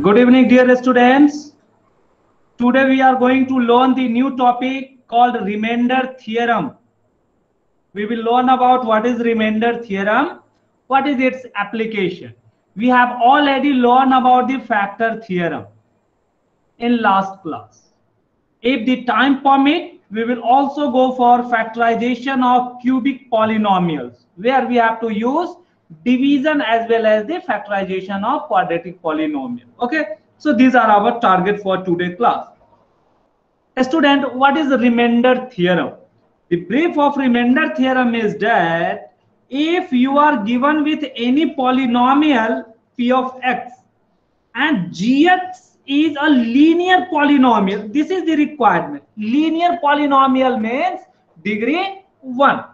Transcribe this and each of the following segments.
Good evening, dear students. Today we are going to learn the new topic called remainder theorem. We will learn about what is remainder theorem, what is its application. We have already learned about the factor theorem in last class. If the time permit, we will also go for factorization of cubic polynomials, where we have to use division as well as the factorization of quadratic polynomial. Okay, so these are our target for today's class. Student, what is the remainder theorem? The brief of remainder theorem is that if you are given with any polynomial p of x and gx is a linear polynomial, this is the requirement. Linear polynomial means degree 1.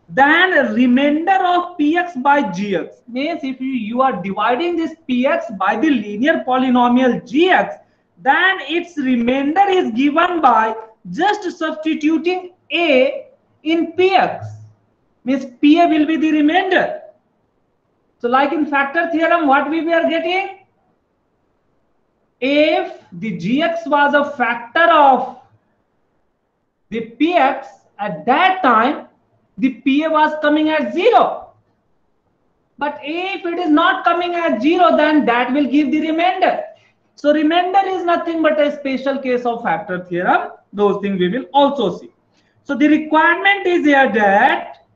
Then remainder of px by gx means if you are dividing this px by the linear polynomial gx, then its remainder is given by just substituting a in px, means pa will be the remainder. So like in factor theorem, what we were getting, if the gx was a factor of the px, at that time the pa was coming at 0. But if it is not coming at 0, then that will give the remainder. So remainder is nothing but a special case of factor theorem. Those things we will also see. So the requirement is here that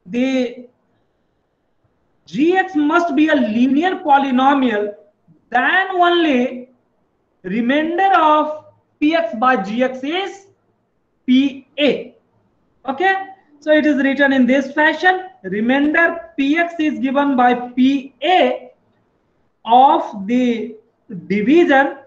the gx must be a linear polynomial, then only remainder of px by gx is pa. Okay, so it is written in this fashion. Remainder px is given by pa of the division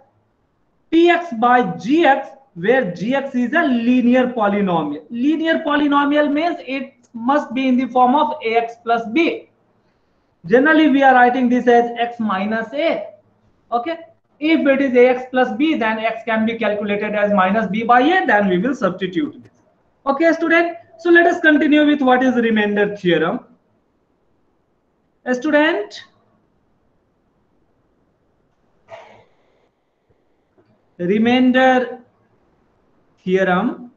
px by gx, where gx is a linear polynomial. Linear polynomial means it must be in the form of ax plus b. Generally we are writing this as x minus a. Okay, if it is ax plus b, then x can be calculated as minus b by a, then we will substitute this. Okay student, so let us continue with what is remainder theorem. A student, remainder theorem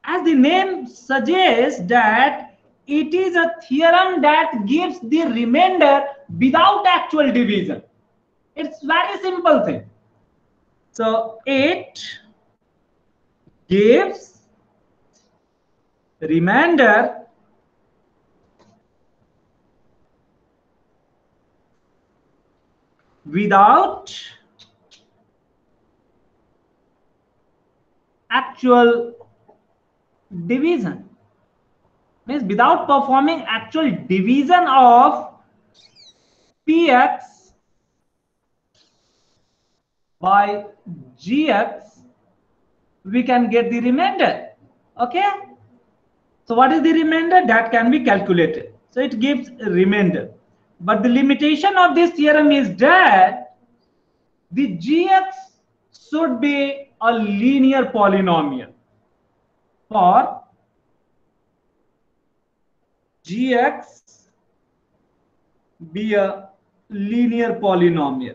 as the name suggests that it is a theorem that gives the remainder without actual division. It's very simple thing. So it gives remainder without actual division, means without performing actual division of px by gx, we can get the remainder. Okay, so what is the remainder? That can be calculated. So it gives a remainder, but the limitation of this theorem is that the gx should be a linear polynomial. For gx be a linear polynomial.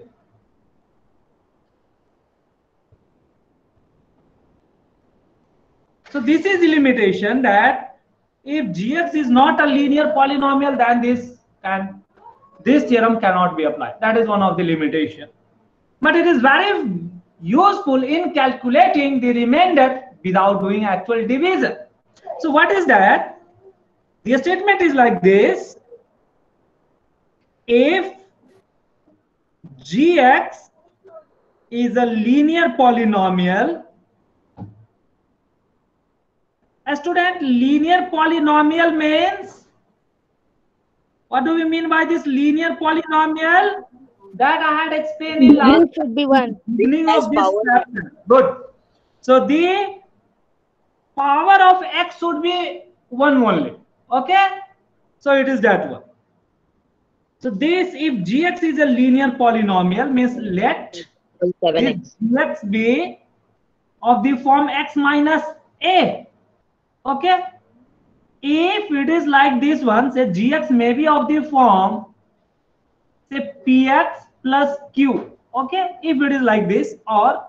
So this is the limitation, that if gx is not a linear polynomial, then this theorem cannot be applied. That is one of the limitation. But it is very useful in calculating the remainder without doing actual division. So what is that? The statement is like this: if gx is a linear polynomial, a student, linear polynomial means, what do we mean by this linear polynomial? That I had explained in last should be one. beginning of this chapter. Good. So the power of x should be 1 only. Okay, so it is that one. So this, if gx is a linear polynomial, means let this gx be of the form x minus A. Okay. If it is like this one, say gx may be of the form, say px plus q. Okay, if it is like this, or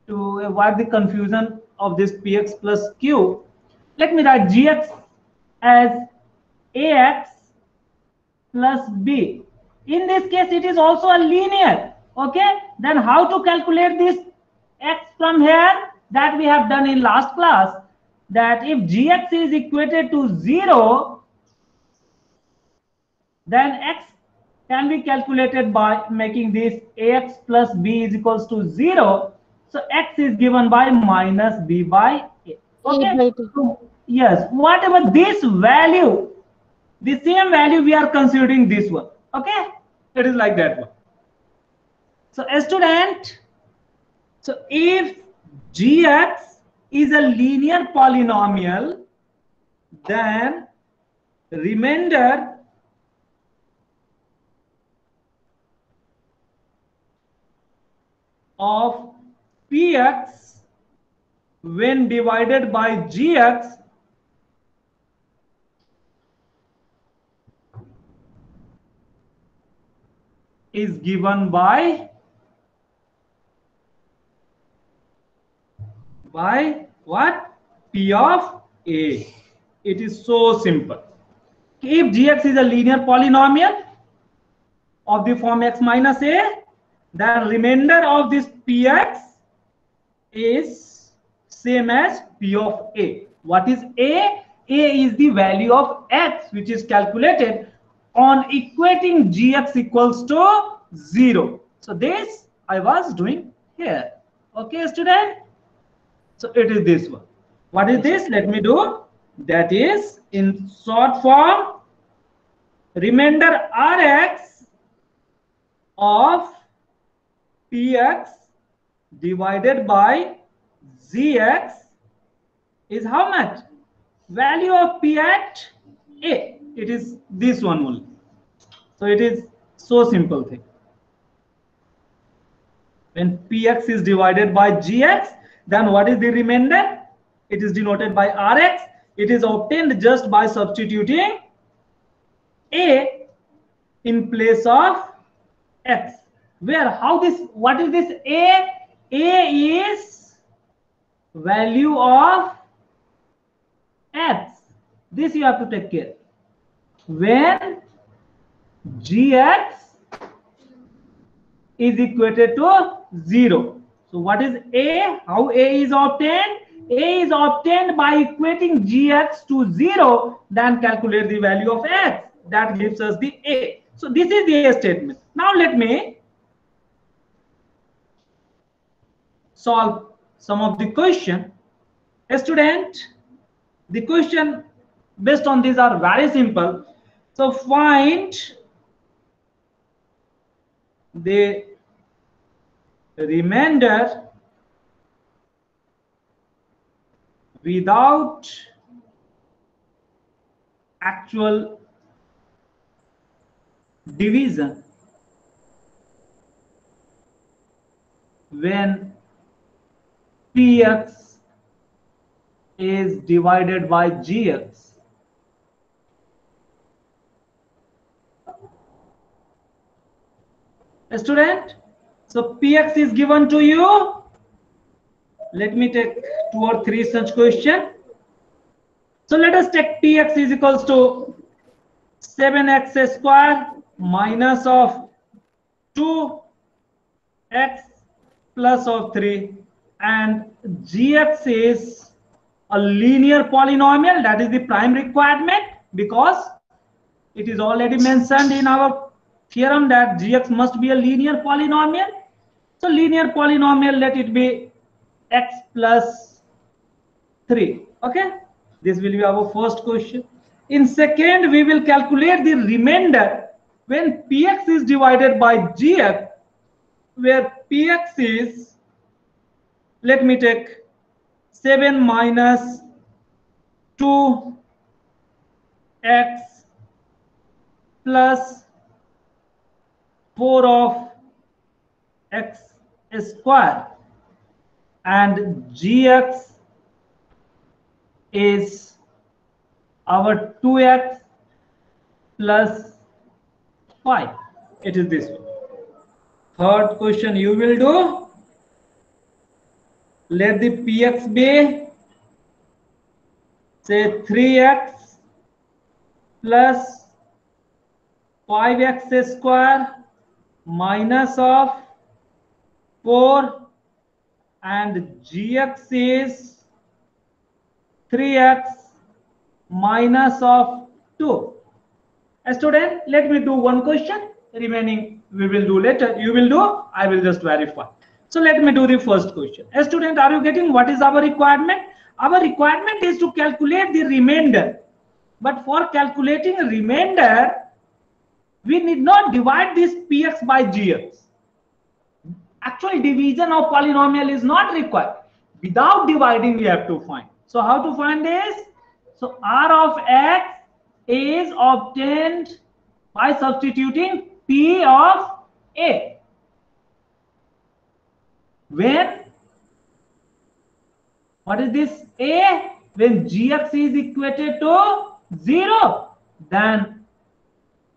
to avoid the confusion of this px plus q, let me write gx as ax plus b. In this case, it is also a linear. Okay, then how to calculate this x from here? That we have done in last class. That if gx is equated to 0, then x can be calculated by making this ax plus b is equals to 0. So x is given by minus b by a. Okay. So, yes, whatever this value, the same value we are considering this one. Okay, it is like that one. So a student, so if gx is a linear polynomial, then remainder of px when divided by gx is given by what? P of a. It is so simple. If gx is a linear polynomial of the form x minus a, then remainder of this px is same as p of a. What is a? A is the value of x, which is calculated on equating gx equals to 0. So this I was doing here. Okay, student? So it is this one. What is this? Let me do. That is in short form, remainder Rx of Px divided by Gx is how much? Value of P at A. It is this one only. So it is so simple thing. When Px is divided by Gx, then what is the remainder? It is denoted by Rx. It is obtained just by substituting A in place of X. Where, how this, what is this A? A is value of X. This you have to take care. When Gx is equated to 0. So what is A? How A is obtained? A is obtained by equating Gx to 0, then calculate the value of X. That gives us the A. So this is the A statement. Now let me solve some of the question. A student, the question based on these are very simple. So find the remainder without actual division when Px is divided by Gx. A student, so Px is given to you. Let me take 2 or 3 such question. So let us take Px is equals to 7x square minus of 2x plus of 3, and Gx is a linear polynomial. That is the prime requirement, because it is already mentioned in our theorem that Gx must be a linear polynomial. So linear polynomial, let it be x plus 3. Okay, this will be our first question. In second, we will calculate the remainder when Px is divided by Gx, where Px is, let me take 7 minus 2x plus 4 of x square, and Gx is our 2x plus 5. It is this one. Third question you will do. Let the px be, say, 3x plus 5x square minus of 4, and gx is 3x minus of 2. Student, let me do one question. Remaining we will do later. You will do, I will just verify. So let me do the first question. Student, are you getting what is our requirement? Our requirement is to calculate the remainder. But for calculating a remainder, we need not divide this px by gx. Actual division of polynomial is not required. Without dividing, we have to find. So how to find this? So r of x is obtained by substituting p of a. When, what is this a? When gx is equated to 0, then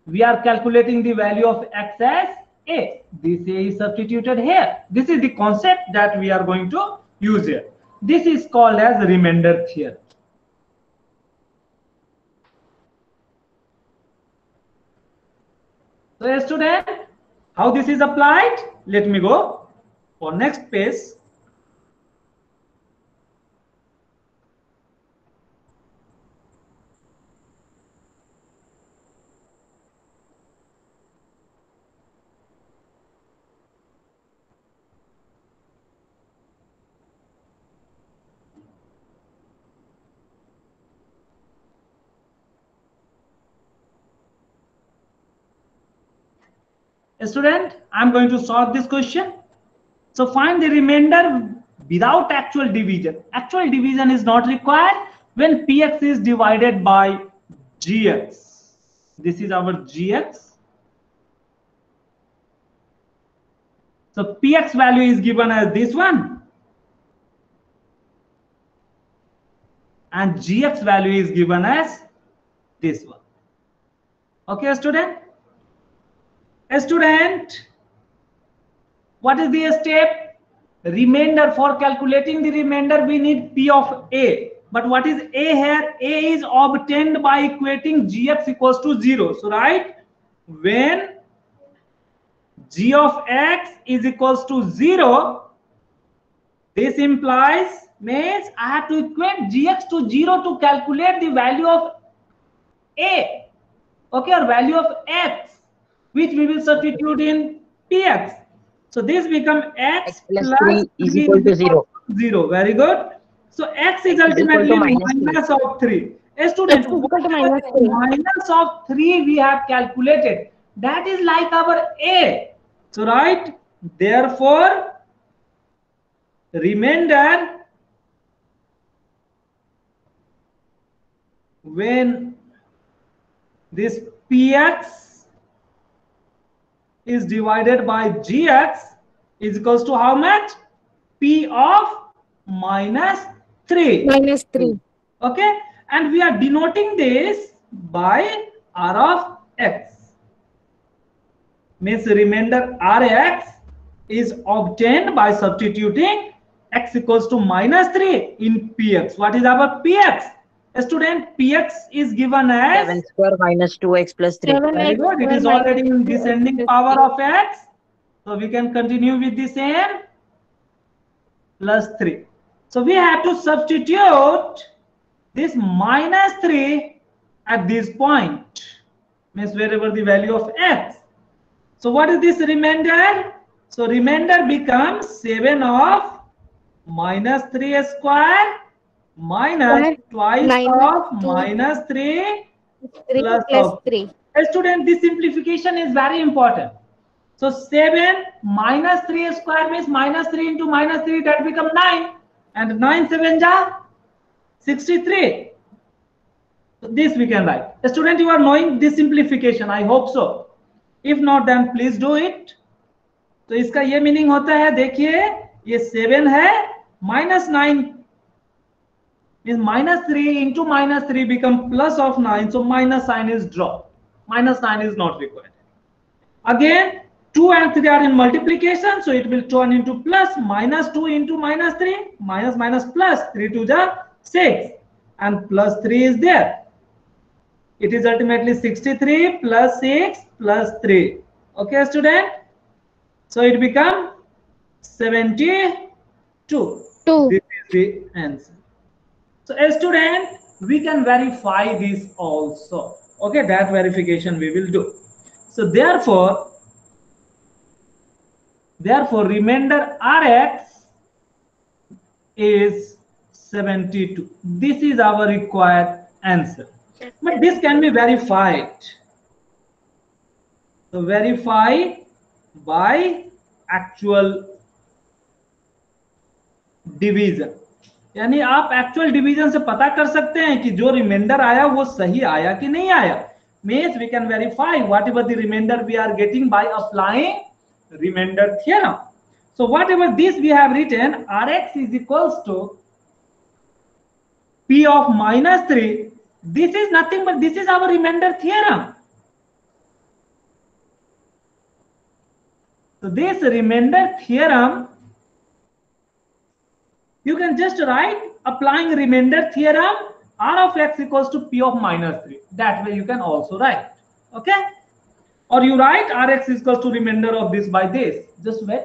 we are calculating the value of x as a. This a is substituted here. This is the concept that we are going to use here. This is called as remainder theorem. So student, how this is applied? Let me go for next page. Student, I'm going to solve this question. So find the remainder without actual division. Actual division is not required when px is divided by gx. This is our gx. So px value is given as this one, and gx value is given as this one. Okay, student? Student, what is the step? Remainder. For calculating the remainder, we need p of a. But what is a here? A is obtained by equating gx equals to 0. So right, when g of x is equals to 0, this implies, means I have to equate gx to 0 to calculate the value of a, okay, or value of x, which we will substitute in px. So this becomes x plus 3 is equal to 0. 0. Very good. So x is ultimately minus of 3. A student, minus of 3 we have calculated. That is like our a. So right, therefore remainder, when this px is divided by gx is equals to how much? P of minus 3. Minus 3. Okay, and we are denoting this by r of x. Means remainder Rx is obtained by substituting x equals to minus 3 in px. What is our px? Student, px is given as 7 square minus 2x plus 3. Very good. It is already in descending power of x. So we can continue with the same, plus 3. So we have to substitute this minus 3 at this point, means wherever the value of x. So what is this remainder? So remainder becomes 7 of minus 3 square minus twice of minus 3 plus 3. Student, this simplification is very important. So 7 minus 3 square means minus 3 into minus 3, that becomes 9. And 9 7 ja 63. So this we can write. Student, you are knowing this simplification, I hope so. If not, then please do it. तो इसका ये meaning होता है, देखिए ये 7 है, minus 9 Means minus 3 into minus 3 become plus of 9. So minus sign is dropped. Minus sign is not required. Again, 2 and 3 are in multiplication. So it will turn into plus. Minus 2 into minus 3. Minus minus plus. 3 to the 6. And plus 3 is there. It is ultimately 63 plus 6 plus 3. Okay, student? So it becomes 72. This is the answer. So a student, we can verify this also. Okay, that verification we will do. So therefore remainder Rx is 72. This is our required answer. But this can be verified. So verify by actual division, यानी आप actual division से पता कर सकते हैं कि जो reminder आया वो सही आया कि नहीं आया. Means we can verify whatever the remainder we are getting by applying remainder theorem. So whatever this we have written, Rx is equals to P of minus 3. This is nothing but this is our remainder theorem. So this remainder theorem, you can just write applying remainder theorem, R of x equals to P of minus 3. That way you can also write. Okay? Or you write Rx is equals to remainder of this by this. Just wait.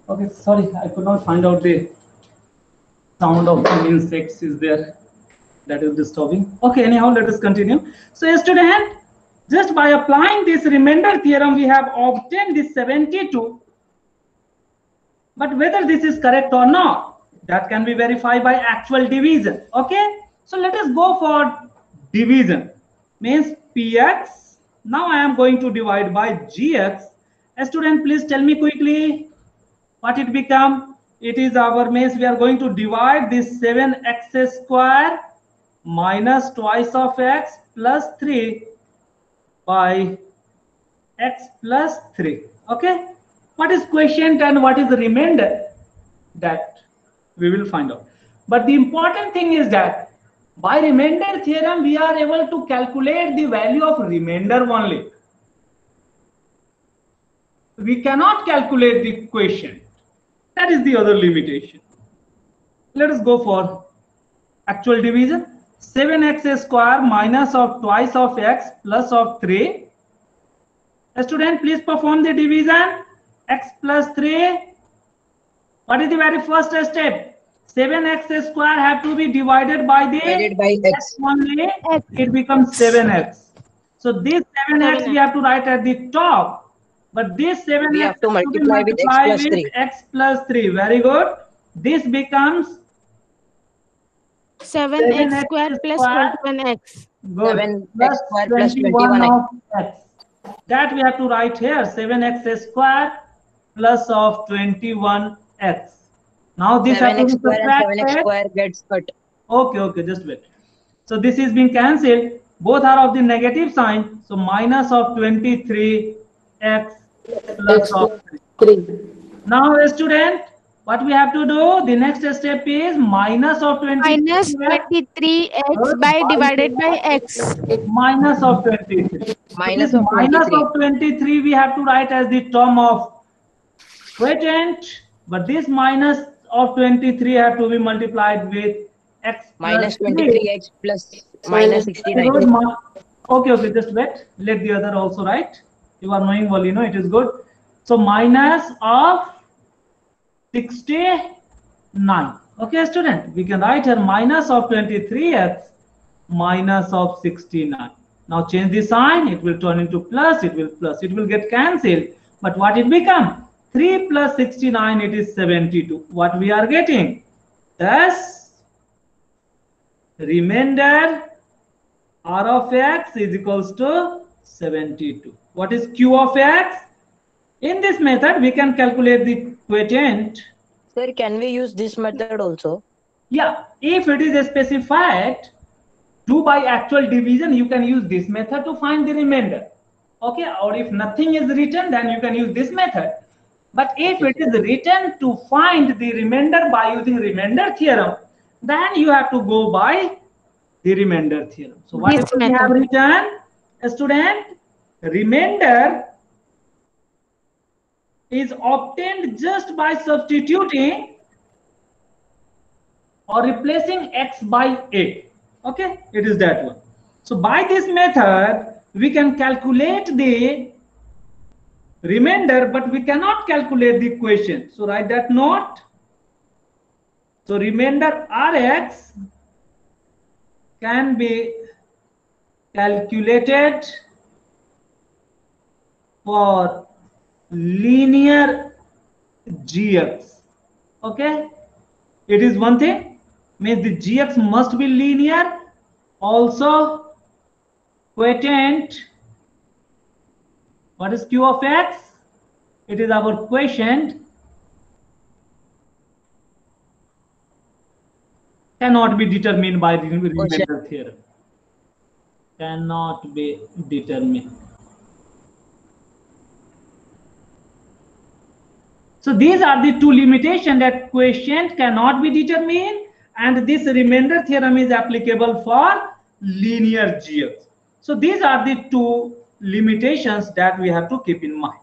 Okay, sorry, I could not find out the sound of the insects is there. That is disturbing. Okay, anyhow, let us continue. So, student, just by applying this remainder theorem, we have obtained this 72. But whether this is correct or not, that can be verified by actual division. Okay, so let us go for division. Means px. Now I am going to divide by gx. Student, please tell me quickly what it become. It is our means we are going to divide this 7x square minus twice of x plus 3 by x plus 3. Okay, what is quotient and what is the remainder, that we will find out. But the important thing is that by remainder theorem we are able to calculate the value of remainder only. We cannot calculate the quotient. That is the other limitation. Let us go for actual division. 7x square minus of twice of x plus of 3. Student, please perform the division. X plus 3. What is the very first step? 7x square have to be divided by the x only. It becomes 7x. So this 7x we have to write at the top. But this 7x we have to multiply with x plus 3. Very good. This becomes 7x square plus 21x. Good. 7x square plus 21x. X. That we have to write here. 7x square plus of 21x. Now this 7x square and 7x subtracted. square gets cut. Okay, just wait. So this is being cancelled. Both are of the negative sign. So minus of 23x plus of 3. Now, student, what we have to do? The next step is minus of 23. Minus 23x by divided by x. Minus of 23. Minus So of minus 23. of 23 we have to write as the term of quotient. But this minus of 23 have to be multiplied with x Minus plus 23x plus minus 69. Okay, just wait. Let the other also write. You are knowing well, you know it is good. So minus of 69. Okay, student, we can write here minus of 23x minus of 69. Now change the sign, it will turn into plus, it will get cancelled. But what it become? 3 plus 69, it is 72. What we are getting? Thus, remainder R of x is equals to 72. What is Q of x? In this method, we can calculate the quotient. Sir, can we use this method also? Yeah, if it is specified to by actual division, you can use this method to find the remainder. Okay, or if nothing is written, then you can use this method. But if it is written to find the remainder by using remainder theorem, then you have to go by the remainder theorem. So what This we have method. written, student, remainder is obtained just by substituting or replacing x by a. Okay, it is that one. So by this method, we can calculate the remainder, but we cannot calculate the quotient. So write that note. So remainder Rx can be calculated for linear gx. Okay, it is one thing, means the gx must be linear. Also quotient, what is q of x? It is our quotient, cannot be determined by the remainder theorem. Cannot be determined. So these are the two limitations, that quotient cannot be determined and this remainder theorem is applicable for linear gx. So these are the two limitations that we have to keep in mind.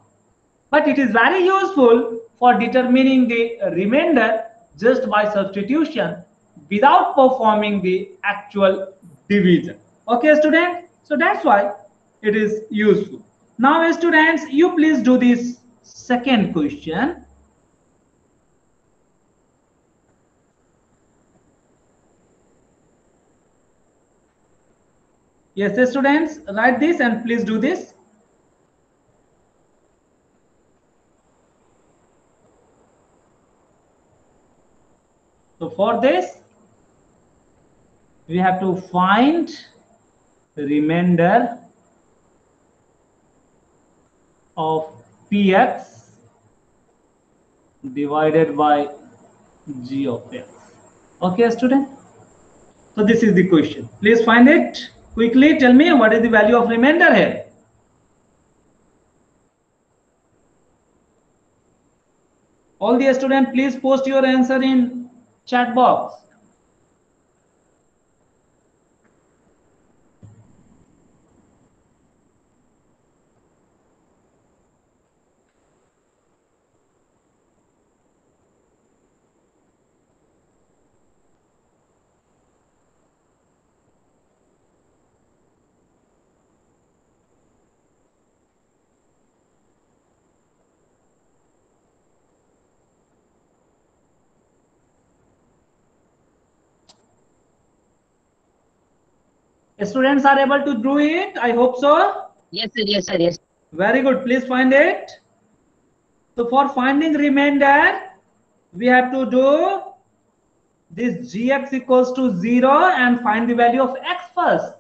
But it is very useful for determining the remainder just by substitution without performing the actual division. Okay, student? So that's why it is useful. Now, students, you please do this second question. Yes, students, write this and please do this. So for this, we have to find remainder of px divided by g of x. Okay, student? So this is the question. Please find it quickly. Tell me what is the value of remainder here. All the students, please post your answer in chat box. Students are able to do it. I hope so. Yes, sir. Yes, sir. Yes. Very good. Please find it. So for finding remainder, we have to do this gx equals to 0 and find the value of x first.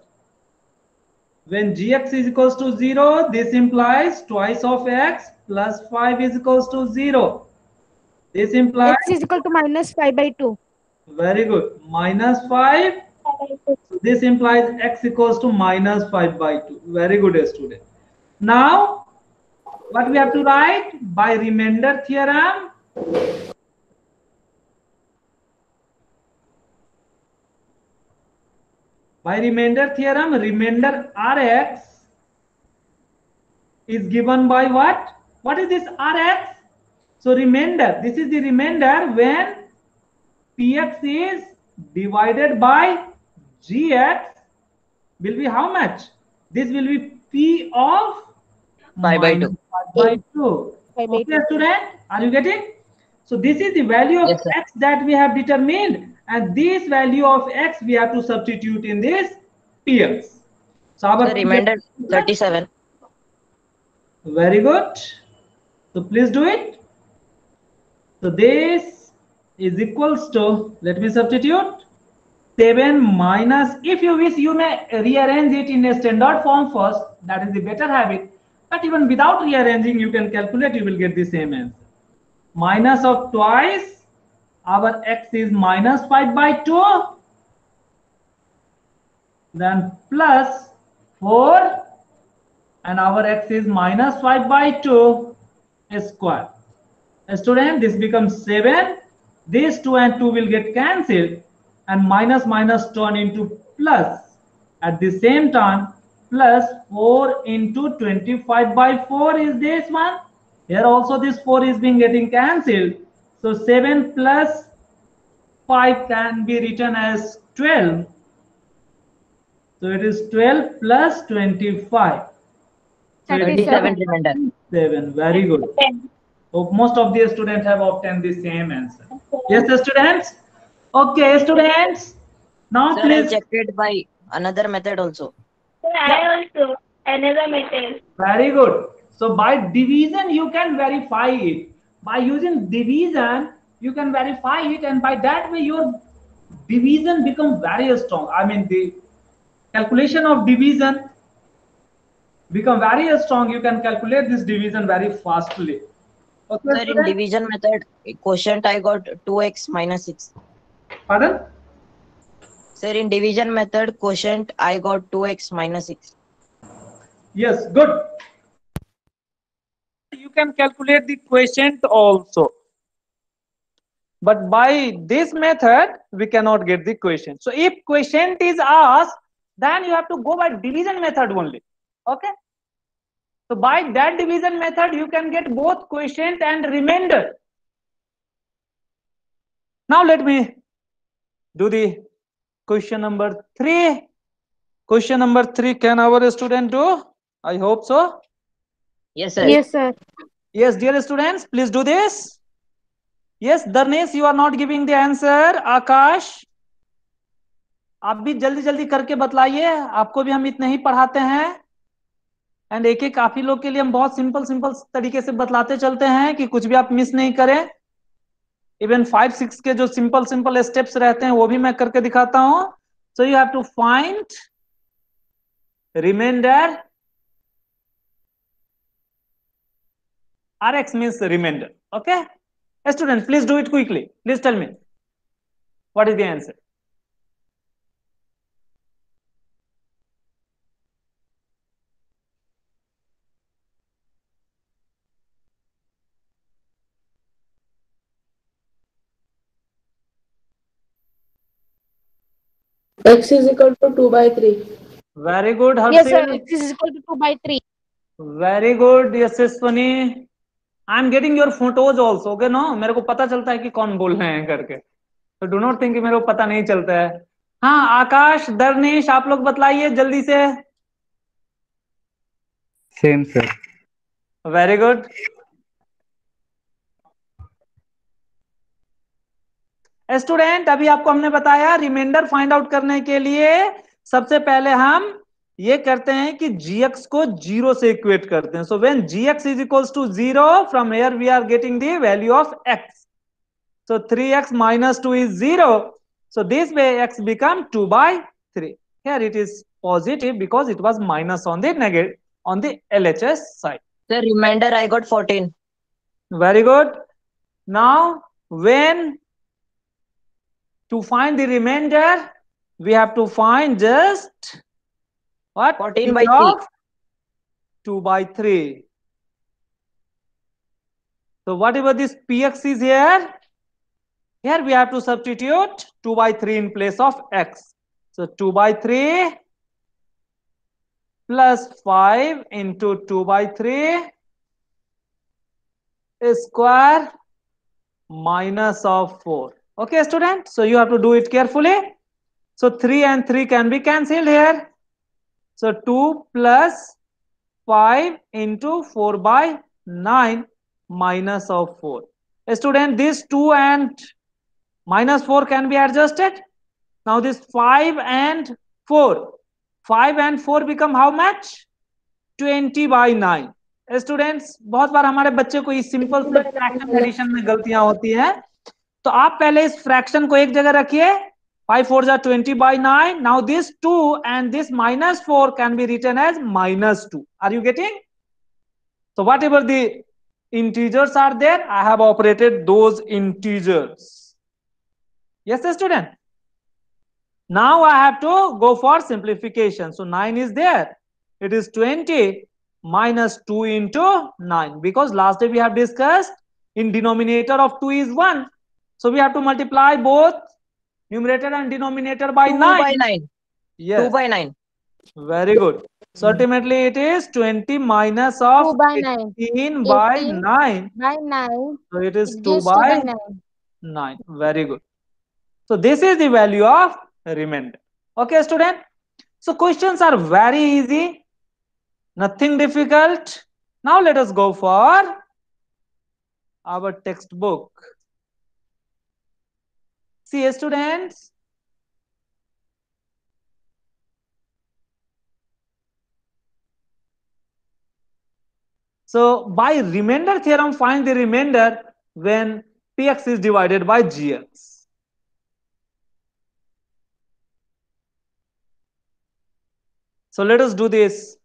When gx is equals to 0, this implies twice of x plus 5 is equals to 0. This implies X is equal to minus 5 by 2. very good, minus 5. This implies x equals to minus 5 by 2. Very good, student. Now, what we have to write? By remainder theorem, remainder Rx is given by what? What is this Rx? So remainder, this is the remainder when Px is divided by Gx will be how much? This will be P of 5 by 2. 5 by 2. Okay, student, are you getting? So this is the value of Yes, sir. x that we have determined, and this value of x we have to substitute in this px. So our Sir, remainder 37. very good. So please do it. So this is equals to, let me substitute, 7 minus, if you wish you may rearrange it in a standard form first, that is the better habit, but even without rearranging you can calculate, you will get the same answer. Minus of twice, our x is minus 5 by 2, then plus 4, and our x is minus 5 by 2 square. Student, this becomes 7. These 2 and 2 will get cancelled, and minus minus turn into plus. At the same time, plus 4 into 25 by 4 is this one. Here also this 4 is being getting cancelled. So 7 plus 5 can be written as 12. So it is 12 plus 25. So it is 37 remainder. 7. Very good. So most of the students have obtained the same answer. Yes, the students? Okay, students. Now Sir, I please. checked it by another method also. I also another method. Very good. So by division, you can verify it. By using division, you can verify it, and by that way, your division becomes very strong. I mean, the calculation of division become very strong. You can calculate this division very fastly. Okay, Sir, in division method, quotient I got 2x minus 6. Pardon? Sir, in division method, quotient I got 2x minus 6. Yes, good. You can calculate the quotient also. But by this method, we cannot get the quotient. So if quotient is asked, then you have to go by division method only. Okay. So by that division method, you can get both quotient and remainder. Now let me do the question number 3. Question number 3, can our student do? I hope so. Yes, sir. Yes, sir. Yes, dear students, please do this. Yes, Dharnesh, you are not giving the answer. Akash, आप भी जल्दी जल्दी करके बतलाइए, आपको भी हम इतने ही पढ़ाते हैं, एंड एक एक काफी लोग के लिए हम बहुत सिंपल सिंपल तरीके से बतलाते चलते हैं कि कुछ भी आप मिस नहीं करें. इवन 5-6 के जो सिंपल सिंपल स्टेप्स रहते हैं वो भी मैं करके दिखाता हूं. So you have to find reminder. Rx means remainder. Okay, student, please do it quickly. Please tell me what is the answer. X is equal to 2 by 3. Very good, Harshil. Yes, sir. X is equal to 2 by 3. Very good, Yashaswani. I am getting your photos also. Okay, no, मेरे को पता चलता है कि कौन बोल रहे हैं करके. So do not think कि मेरे को पता नहीं चलता है. हाँ, आकाश, दर्नेश, आप लोग बतलाइए जल्दी से. Same, sir. Very good. Student, अभी आपको हमने बताया रिमाइंडर फाइंड आउट करने के लिए सबसे पहले हम ये करते हैं कि gx को 0 से इक्वेट करते हैं. So when gx is equals to 0, from here we are getting the value of x. सो 3x minus 2 is 0. So this way x become 2 by 3. Here it is positive because it was minus on the negative on the LHS side. Sir, remainder I got 14. Very good. Now when to find the remainder, we have to find just what? 14 by 3. 2 by 3. So whatever this px is here, here we have to substitute 2 by 3 in place of x. So 2 by 3 plus 5 into 2 by 3 square minus of 4. Okay, student. So you have to do it carefully. So 3 and 3 can be cancelled here. So 2 plus 5 into 4 by 9 minus of 4. Student, this 2 and minus 4 can be adjusted. Now this 5 and 4. 5 and 4 become how much? 20/9. Students, बहुत बार हमारे बच्चे को इस simple से fraction addition में गलतियां होती हैं, तो आप पहले इस फ्रैक्शन को एक जगह रखिए. 5 4 are 20/9. Now this 2 and this minus 4 can be written as -2. Are you getting? So whatever the integers are there, I have operated those integers. Yes, student. Now I have to go for simplification. So 9 is there. It is 20 minus 2 into 9, because last day we have discussed in denominator of 2 is 1. So we have to multiply both numerator and denominator by 2 9. by 9. Yes. 2 by 9. Very good. So ultimately it is 20 minus of 2 by 9. 18 by 18 9. by 9. So it is It 2 gives 2 by by 9. 9. Very good. So this is the value of remainder. Okay, student. So questions are very easy, nothing difficult. Now let us go for our textbook. See, students, so by remainder theorem, find the remainder when Px is divided by Gx. So let us do this.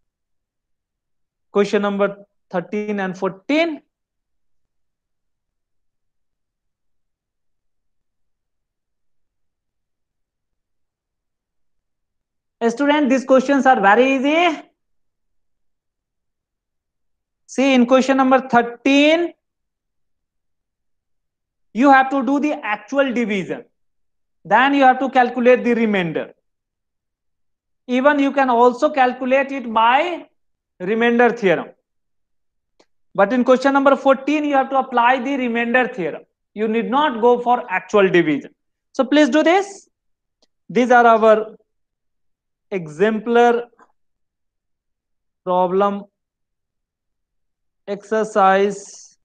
Question number 13 and 14. Student, these questions are very easy. See, in question number 13, you have to do the actual division. Then you have to calculate the remainder. Even you can also calculate it by remainder theorem. But in question number 14, you have to apply the remainder theorem. You need not go for actual division. So please do this. These are our exemplar problem exercise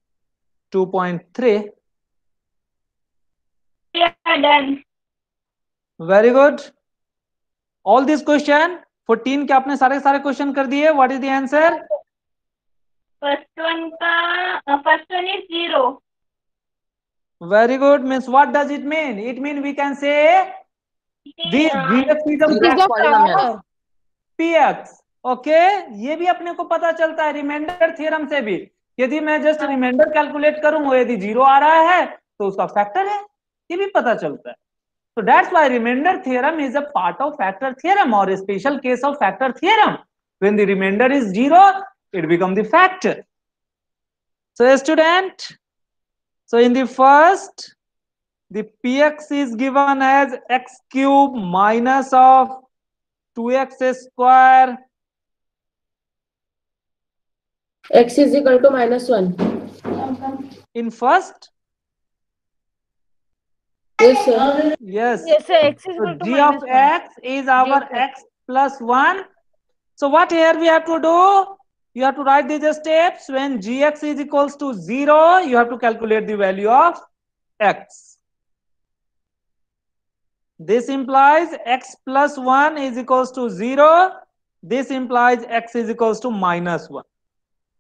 2.3. We are done. Very good. All these question 14 के आपने सारे question कर दिए. What is the answer? First one is 0. Very good. Means what does it mean? It means we can say this Gx is a It is fraction a polynomial. power. Px. Okay, ये भी अपने को पता चलता है remainder theorem से भी. यदि मैं जस्ट रिमाइंडर कैलकुलेट करूं, वो यदि 0 आ रहा है तो उसका फैक्टर है, ये भी पता चलता है. So that's why remainder theorem is a part of factor theorem, or a special case of factor theorem. When the remainder is 0, it becomes the factor. So student, so in the first, the Px is given as x cube minus of 2x square. X is equal to -1. In first, Yes, sir. yes. Yes, sir. X is So equal to g of -1. x is our G of x plus 1. So what here we have to do? You have to write these steps. When gx is equals to 0, you have to calculate the value of x. This implies x plus 1 is equals to 0. This implies x is equals to -1.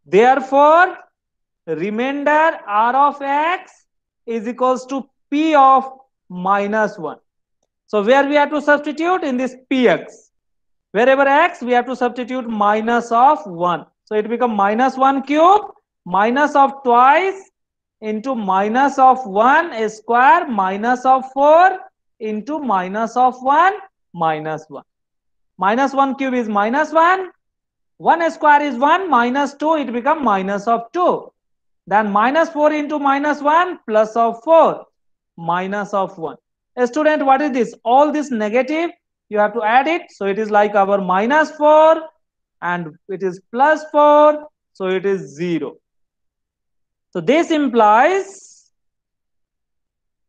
Therefore, remainder r of x is equals to p of -1. So where we have to substitute? In this px. Wherever x, we have to substitute minus of 1. So it becomes -1 cube minus of twice into minus of 1 square minus of 4 into minus of 1 minus 1. -1 cube is -1. 1 square is 1 minus 2, it becomes minus of 2. Then -4 into -1 plus of 4 minus of 1. Student, what is this? All this negative, you have to add it. So it is like our -4 and it is +4. So it is 0. So this implies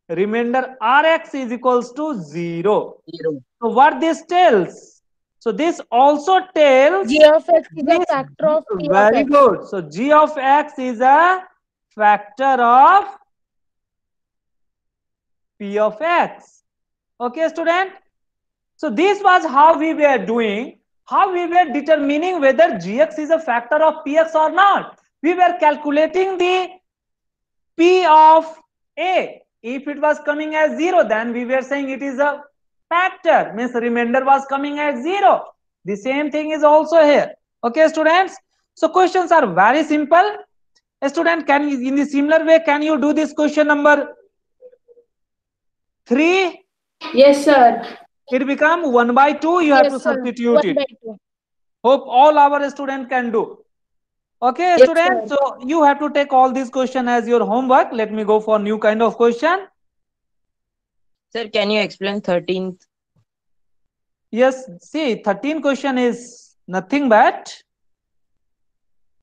remainder Rx is equals to 0. 0. So what this tells? So this also tells G of x is a this- factor of P of very x. good. So g of x is a factor of P of X. Okay, student. So this was how we were doing, how we were determining whether Gx is a factor of Px or not. We were calculating the P of A. If it was coming as 0, then we were saying it is a factor, means remainder was coming as 0. The same thing is also here. Okay, students. So questions are very simple. A student, can you, in the similar way, can you do this question number 3? Yes, sir. It become 1/2. You have to Yes, sir. substitute 1 it. by 2. Hope all our students can do. Okay, Yes, students. sir. So you have to take all these question as your homework. Let me go for new kind of question. Sir, can you explain 13th? Yes, see, 13 question is nothing but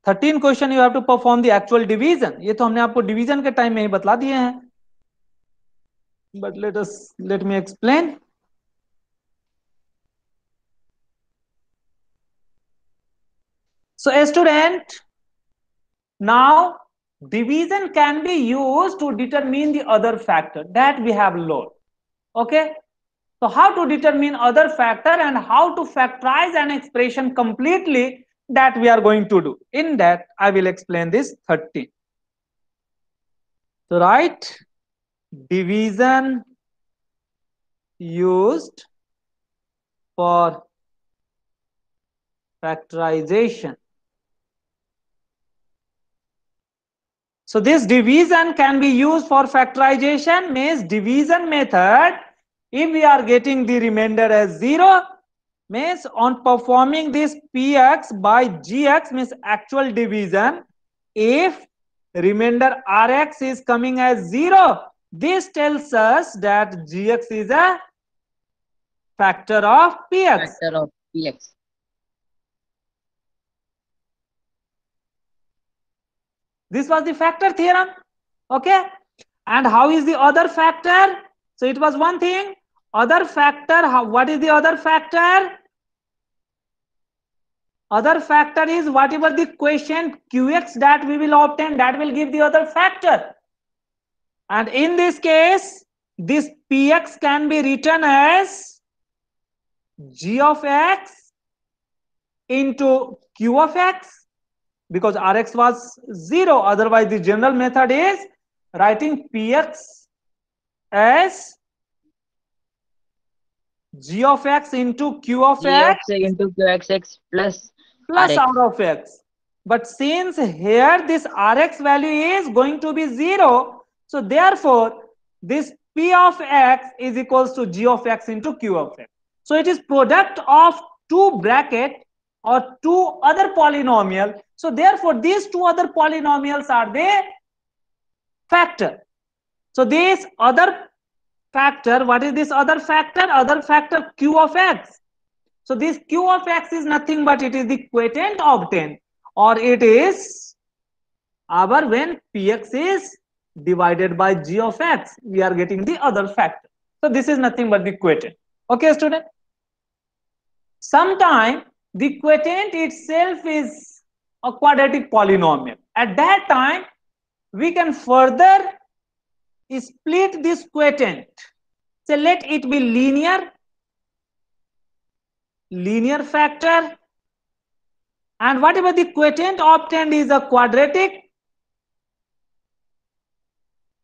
13 question you have to perform the actual division. ये तो हमने आपको division के time में ही बतला दिए हैं. But let me explain. So a student, now division can be used to determine the other factor that we have learned. Okay. So how to determine other factor and how to factorize an expression completely, that we are going to do. In that I will explain this 13. So write division used for factorization. So this division can be used for factorization, means division method, if we are getting the remainder as 0, means on performing this Px by Gx, means actual division, if remainder Rx is coming as 0, this tells us that Gx is a factor of Px. Factor of Px. This was the factor theorem. Okay. And how is the other factor? So it was one thing. Other factor, what is the other factor? Other factor is whatever the quotient Qx that we will obtain, that will give the other factor. And in this case, this Px can be written as G of x into Q of x, because Rx was 0. Otherwise, the general method is writing Px as G of x into Q of x into Qxx plus plus Rx. R of x. But since here this Rx value is going to be 0, so therefore this P of x is equals to G of x into Q of x. So it is product of two bracket or two other polynomial. So therefore these two other polynomials are the factor. So this other factor, what is this other factor? Other factor Q of x. So this Q of x is nothing but it is the quotient obtained, or it is our when Px is divided by G of x, we are getting the other factor. So this is nothing but the quotient. Okay, student. Sometimes the quotient itself is a quadratic polynomial. At that time, we can further split this quotient. So let it be linear factor, and whatever the quotient obtained is a quadratic.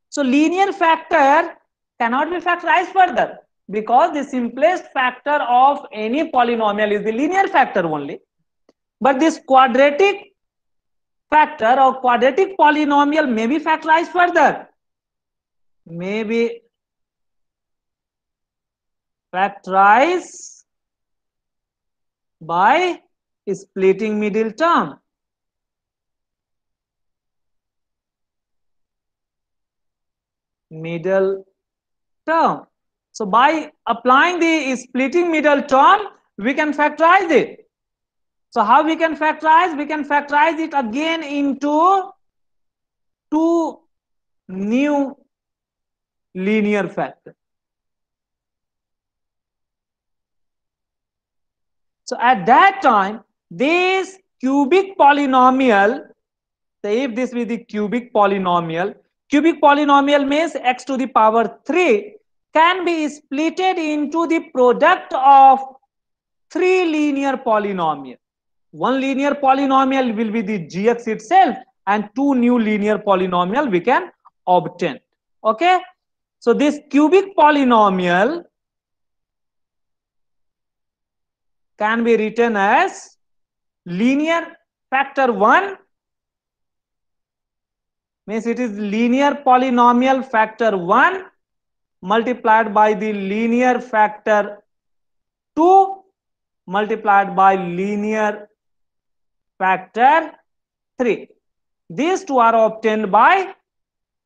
So linear factor cannot be factorized further, because the simplest factor of any polynomial is the linear factor only. But this quadratic factor or quadratic polynomial may be factorized further, may be factorized by splitting middle term. Middle term. So by applying the splitting middle term, we can factorize it. So how we can factorize? We can factorize it again into two new linear factors. So at that time, this cubic polynomial, so if this be the cubic polynomial means x to the power 3. can be splitted into the product of three linear polynomials. One linear polynomial will be the gx itself, and two new linear polynomial we can obtain. Okay, so this cubic polynomial can be written as linear factor 1, means it is linear polynomial factor 1 multiplied by the linear factor 2 multiplied by linear factor 3. These two are obtained by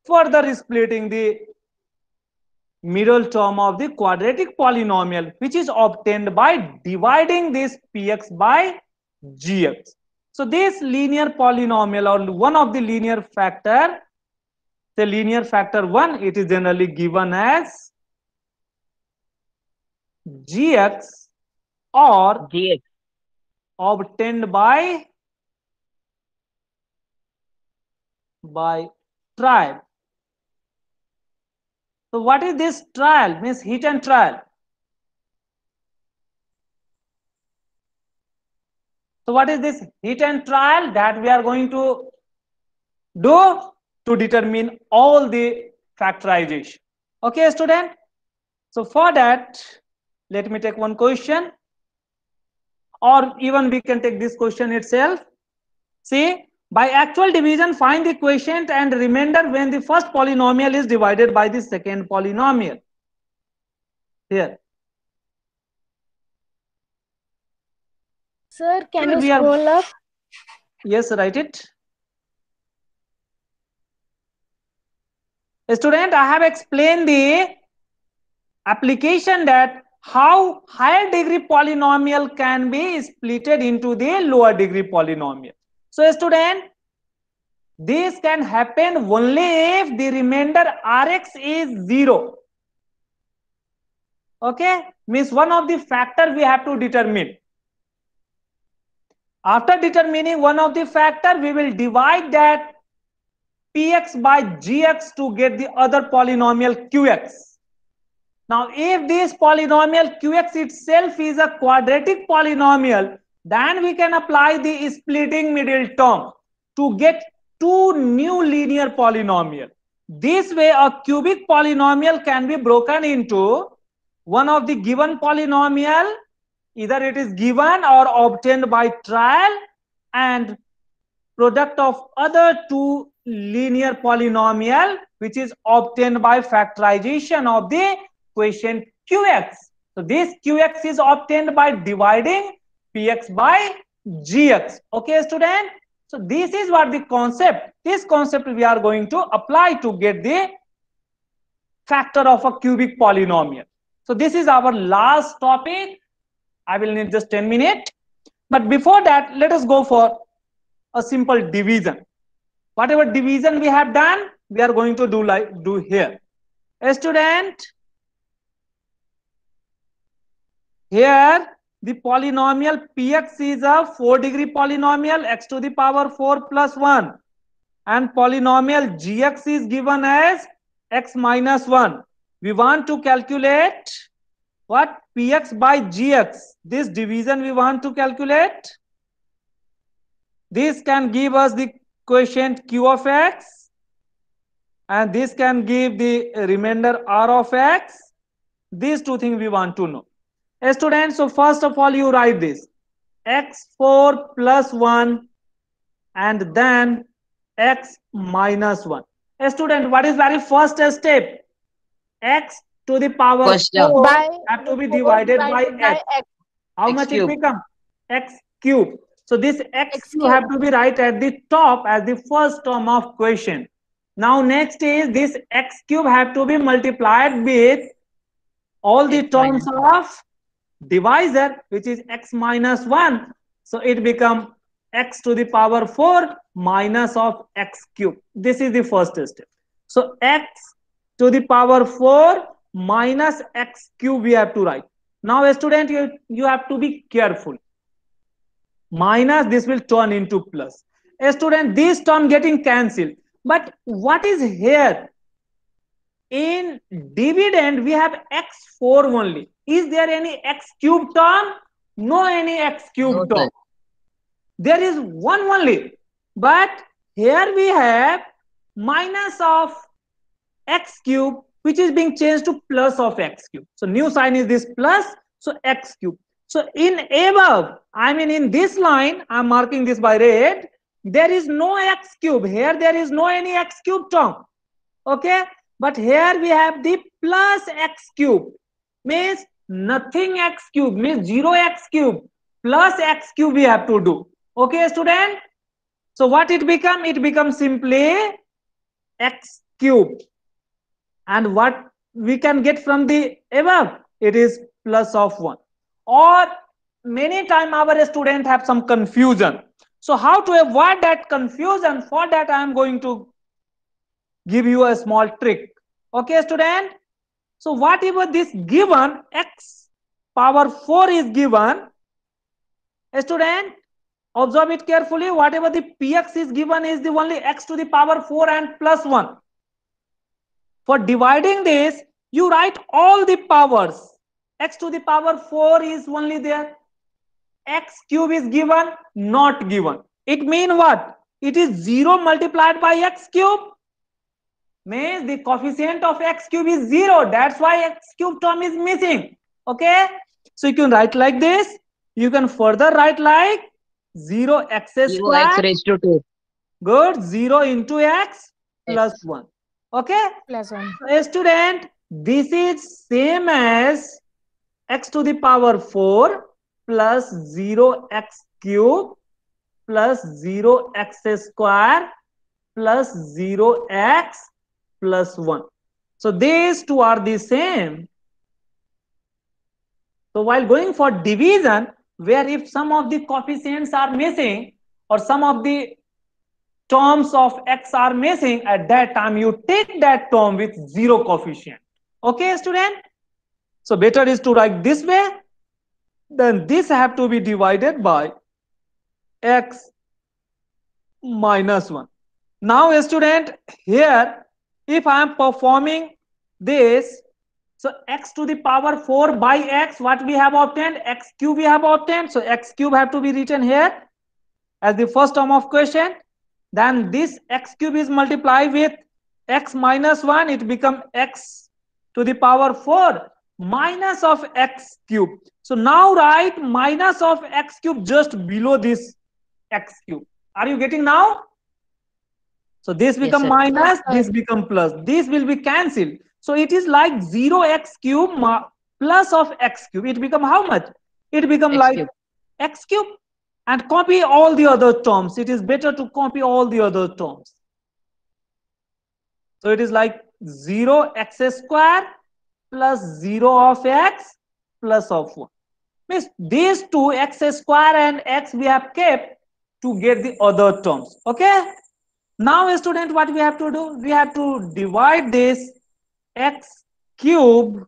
further splitting the middle term of the quadratic polynomial, which is obtained by dividing this px by gx. So this linear polynomial, or one of the linear factor, the linear factor 1, it is generally given as gx or gx. obtained by trial. So what is this trial? Means hit and trial. So what is this hit and trial that we are going to do to determine all the factorization? Okay, student. So for that, let me take one question, or even we can take this question itself. See, by actual division, find the quotient and remainder when the first polynomial is divided by the second polynomial. Here. Sir, can you We are- scroll up? Yes, write it. Student, I have explained the application that how higher degree polynomial can be splitted into the lower degree polynomial. So student, this can happen only if the remainder Rx is 0. Okay, means one of the factor we have to determine. After determining one of the factor, we will divide that px by gx to get the other polynomial qx. Now, if this polynomial qx itself is a quadratic polynomial, then we can apply the splitting middle term to get two new linear polynomial. This way, a cubic polynomial can be broken into one of the given polynomial, either it is given or obtained by trial, and product of other two linear polynomial, which is obtained by factorization of the quotient qx. So this qx is obtained by dividing px by gx. Okay, student? So this is what the concept, this concept we are going to apply to get the factor of a cubic polynomial. So this is our last topic. I will need just 10 minutes. But before that, let us go for a simple division. Whatever division we have done, we are going to do here. A student, here the polynomial px is a 4-degree polynomial, x to the power 4 plus 1, and polynomial gx is given as x minus 1. We want to calculate what? Px by gx. This division we want to calculate. This can give us the quotient q of x, and this can give the remainder r of x. These two things we want to know. A student, so first of all you write this x4 plus 1 and then x minus 1. A student, what is very first step? X to the power First term. 4 By have to be divided by x. How X much cube. it become? X cube. So this x X cube cube. have to be right at the top as the first term of quotient. Now next is this x cube have to be multiplied with all the X terms minus of divisor, which is x minus 1. So it become x to the power 4 minus of x cube. This is the first step. So x to the power 4 minus x cube we have to write. Now student, you have to be careful. Minus, this will turn into plus. A student, this term getting cancelled. But what is here? in dividend we have x4 only. Is there any x cube term? No any x cube No, term. sir. There is one only. But here we have minus of x cube, which is being changed to plus of x cube. So new sign is this plus, so x cube. So in above, I mean in this line, I'm marking this by red, there is no x cube. Here there is no any x cube term. Okay, but here we have the plus x cube, means nothing x cube, means 0 x cube plus x cube we have to do. Okay, student. So what it become? It becomes simply x cube. And what we can get from the above? It is plus of 1. Or many time our student have some confusion. So how to avoid that confusion? For that I am going to give you a small trick. Okay, student. So whatever this given x power 4 is given, student, observe it carefully. Whatever the px is given is the only x to the power 4 and plus 1. For dividing this, you write all the powers. X to the power 4 is only there. X cube is given, not given. It means what? It is 0 multiplied by x cube. Means the coefficient of x cube is 0. That's why x cube term is missing. Okay? So you can write like this. You can further write like 0x 0 x square. raised to 2. Good. 0 into x plus 1. Okay? Plus 1. So, student, this is same as x to the power 4 plus 0x cube plus 0x square plus 0x plus 1. So these two are the same. So while going for division, where if some of the coefficients are missing or some of the terms of x are missing, at that time you take that term with 0 coefficient. Okay, student? So better is to write this way. Then this have to be divided by x minus 1. Now, student, here if I am performing this, so x to the power 4 by x, what we have obtained? X cube we have obtained. So x cube have to be written here as the first term of question. Then this x cube is multiplied with x minus 1. It becomes x to the power 4 minus of x cube. So now write minus of x cube just below this x cube. Are you getting now? So this become sir. minus, this become plus. This will be cancelled. So it is like 0x cube plus of x cube. It become how much? It become X like cube. x cube. And copy all the other terms. It is better to copy all the other terms. So it is like 0x square plus 0 of x plus of 1. Means these two x square and x we have kept to get the other terms. Okay? Now, student, what we have to do? We have to divide this x cube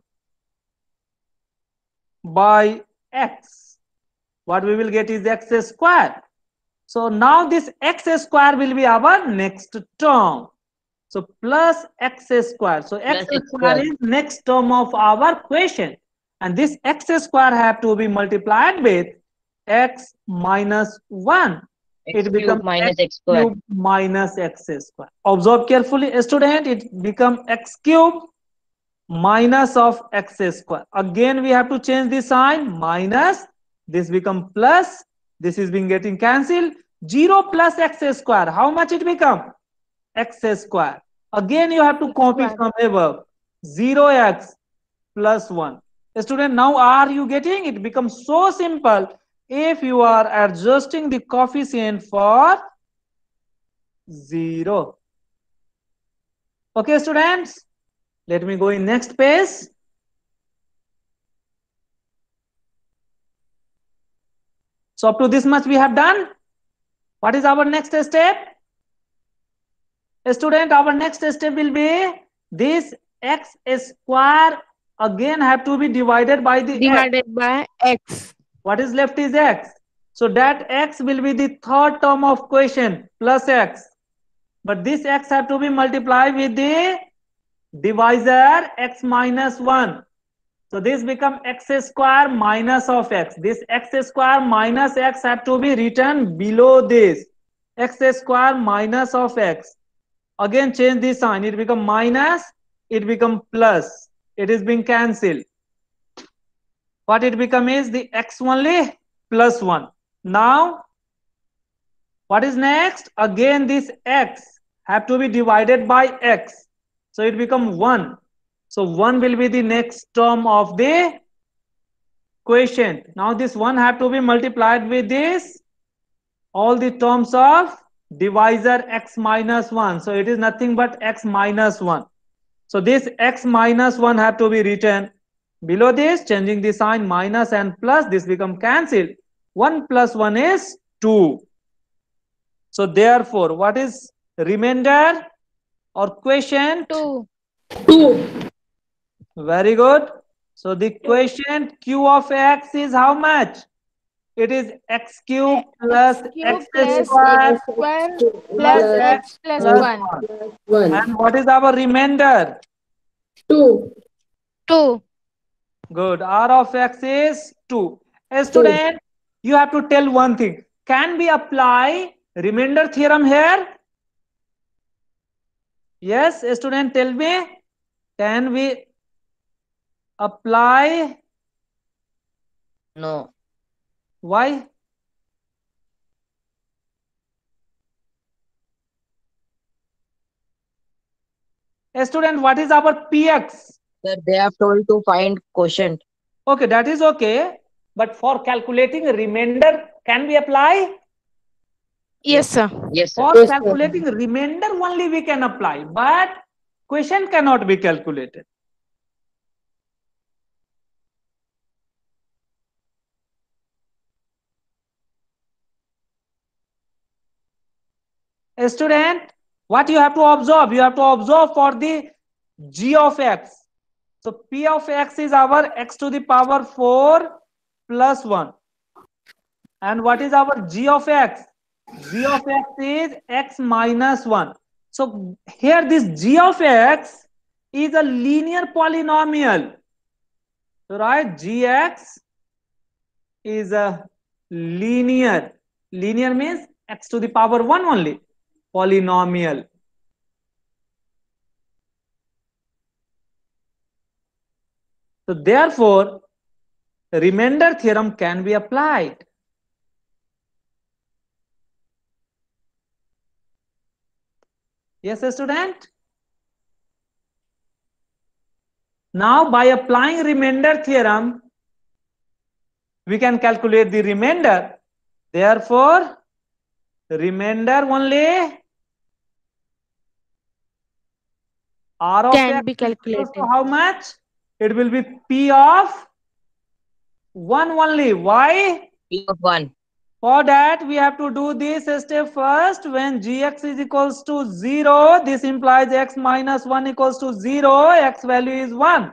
by x. What we will get is x square. So now this x square will be our next term. So plus x square. So x Plus x square square. is next term of our question. And this x square have to be multiplied with x minus 1. X It becomes cube minus x x square. cube minus x square. Observe carefully, student. It becomes x cube minus of x square. Again, we have to change the sign. Minus. This become plus. This is being getting cancelled. 0 plus x square. How much it become? X square. Again, you have to copy from above. 0x plus 1. Student, now are you getting? It becomes so simple if you are adjusting the coefficient for 0. Okay, students? Let me go in next page. So up to this much we have done. What is our next step? Student, our next step will be this x square again have to be divided by the x. Divided by x. What is left is x. So that x will be the third term of question plus x. But this x have to be multiplied with the divisor x minus 1. So this become x square minus of x. This x square minus x have to be written below this. X square minus of x. Again change the sign. It become minus. It become plus. It is being cancelled. What it become is the x only plus 1. Now what is next? Again this x have to be divided by x. So it become 1. So 1 will be the next term of the quotient. Now this 1 have to be multiplied with this, all the terms of divisor x minus 1. So it is nothing but x minus 1. So this x minus 1 have to be written below this, changing the sign minus and plus, this become cancelled. 1 plus 1 is 2. So therefore, what is remainder or quotient? 2. 2. Very good. So the quotient q of x is how much? It is x cube plus x plus square x square plus plus x x plus plus 1. 1. 1. And what is our remainder? 2. 2. Good. R of x is 2. A student, you have to tell one thing. Can we apply remainder theorem here? Yes, a student, tell me. Can we apply? No. Why? A student, what is our px? Sir, they have told to find quotient. Okay, that is okay. But for calculating remainder, can we apply? Yes, sir. Yes, sir. For Yes, sir. calculating remainder only we can apply, but quotient cannot be calculated. A student, what you have to observe? You have to observe for the g of x. So p of x is our x to the power 4 plus 1. And what is our g of x? G of x is x minus 1. So here this g of x is a linear polynomial. So right, gx is a linear. Linear means x to the power 1 only. Polynomial. So therefore, remainder theorem can be applied. Yes, student? Now by applying remainder theorem, we can calculate the remainder. Therefore, remainder only R of Can x be is equals calculated. to how much? It will be P of 1 only. Why? P of 1. For that, we have to do this step first. When gx is equals to 0, this implies x minus 1 equals to 0. X value is 1.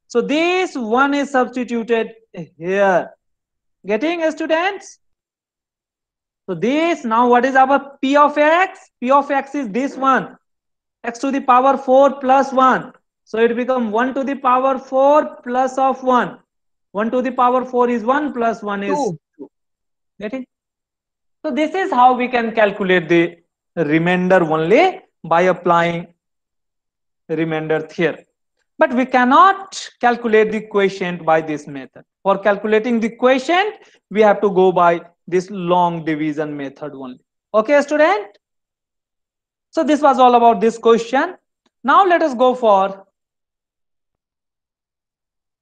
So this 1 is substituted here. Getting, students? So this, now what is our P of x? P of x is this one. X to the power 4 plus 1. So it becomes 1 to the power 4 plus of 1. 1 to the power 4 is 1 plus 1 is 2. Getting? So this is how we can calculate the remainder only by applying remainder theorem. But we cannot calculate the quotient by this method. For calculating the quotient, we have to go by this long division method only. Okay, student? So this was all about this question. Now let us go for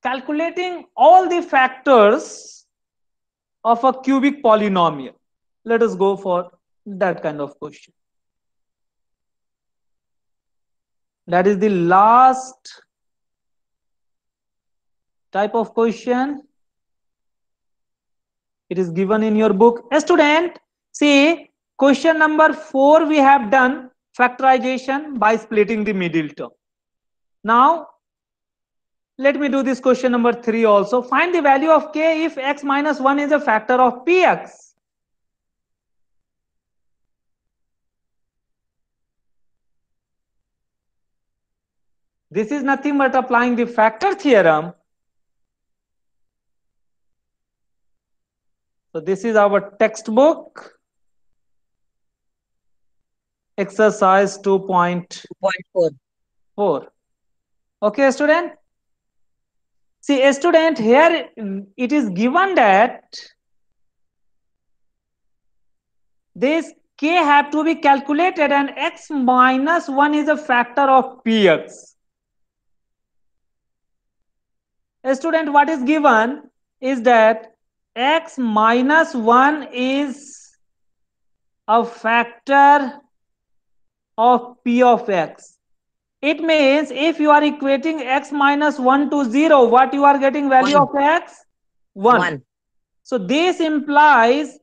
calculating all the factors of a cubic polynomial. Let us go for that kind of question. That is the last type of question. It is given in your book. A student, see, question number 4 we have done factorization by splitting the middle term. Now, let me do this question number 3 also. Find the value of k if x minus 1 is a factor of px. This is nothing but applying the factor theorem. So this is our textbook. Exercise 2.4. 2.4. Okay, student. See, a student, here it is given that this k have to be calculated and x minus 1 is a factor of px. A student, what is given is that x minus 1 is a factor of p of x. It means if you are equating x minus 1 to 0, what you are getting value of x? 1. So this implies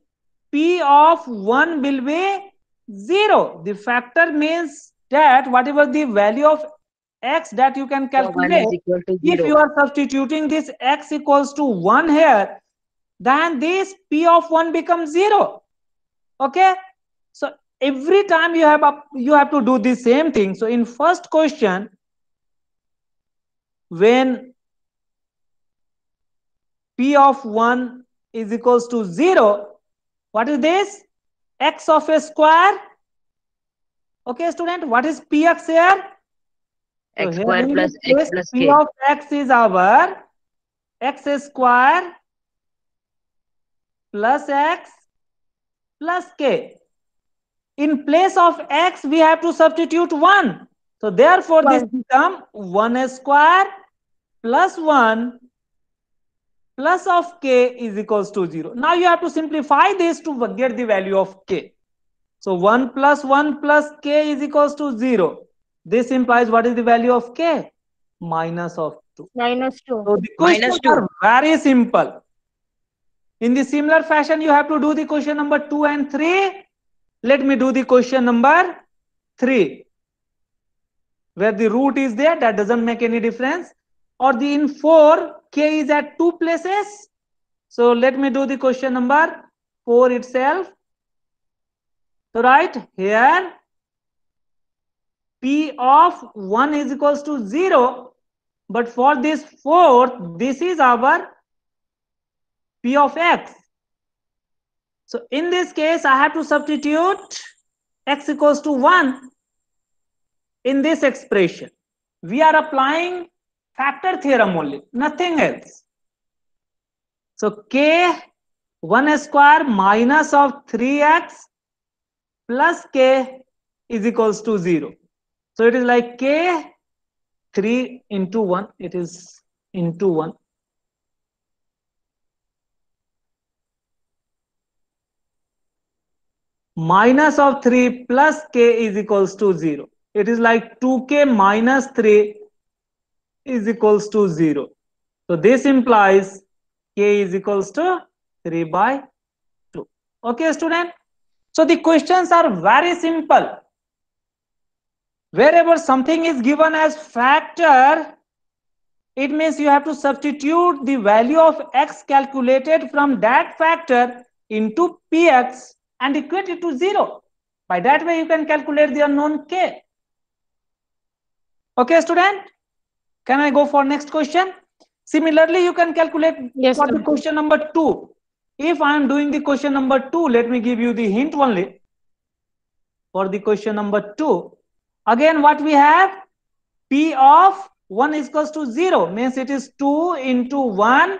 p of 1 will be 0. The factor means that whatever the value of x that you can So 1 calculate, is equal to if 0. you are substituting this x equals to 1 here, then this p of 1 becomes 0. Okay, so every time you have to do the same thing. So in first question, when p of 1 is equals to 0, what is this? X of a square. Okay, student, what is px here? X So square here plus in x this plus case, p k. of x is our x square plus x plus k. In place of x, we have to substitute 1. So therefore, this become 1 square plus 1 plus of k is equals to 0. Now you have to simplify this to get the value of k. So 1 plus k is equals to 0. This implies what is the value of k? Minus of 2. -2. So the questions -2. are very simple. In the similar fashion, you have to do the question number 2 and 3. Let me do the question number 3. Where the root is there, that doesn't make any difference. Or the in 4, k is at 2 places. So let me do the question number 4 itself. So right here, p of 1 is equals to 0. But for this 4, this is our p of x. So in this case, I have to substitute x equals to 1 in this expression. We are applying factor theorem only, nothing else. So k 1 square minus of 3x plus k is equals to 0. So it is like k 3 into 1, it is into 1. Minus of 3 plus k is equals to 0. It is like 2k minus 3 is equals to 0. So this implies k is equals to 3 by 2. Okay, student? So the questions are very simple. Wherever something is given as factor, it means you have to substitute the value of x calculated from that factor into px and equate it to 0. By that way, you can calculate the unknown k. Okay, student? Can I go for next question? Similarly, you can calculate for the question number 2. If I am doing the question number 2, let me give you the hint only. For the question number 2, again what we have? P of 1 is equals to 0, means it is 2 into 1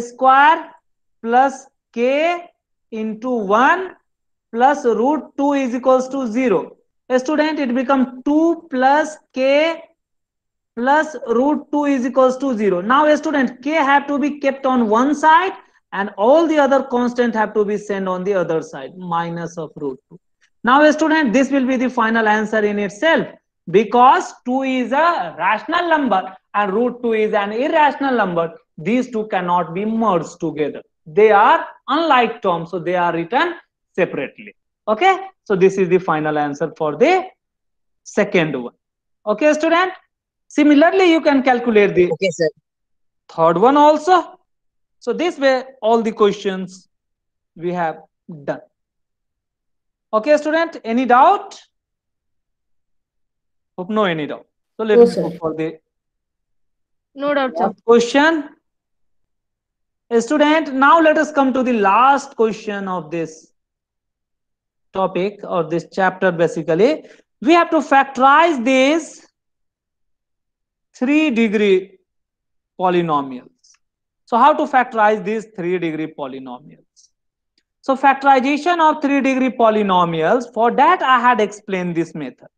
square plus k into 1 plus root 2 is equals to 0. Student, it becomes 2 plus k plus root 2 is equals to 0. Now a student, k have to be kept on one side and all the other constant have to be sent on the other side, minus of root 2. Now a student, this will be the final answer in itself, because 2 is a rational number and root 2 is an irrational number. These two cannot be merged together. They are unlike terms, so they are written separately. Okay, so this is the final answer for the second one. Okay, student? Similarly, you can calculate the third one also. So this way, all the questions we have done. Okay, student, any doubt? Hope no any doubt. So let No, me sir. go for the No doubt, sir. last question. Student, now let us come to the last question of this topic or this chapter. Basically, we have to factorize these 3-degree polynomials. So how to factorize these 3-degree polynomials? So factorization of 3-degree polynomials, for that I had explained this method.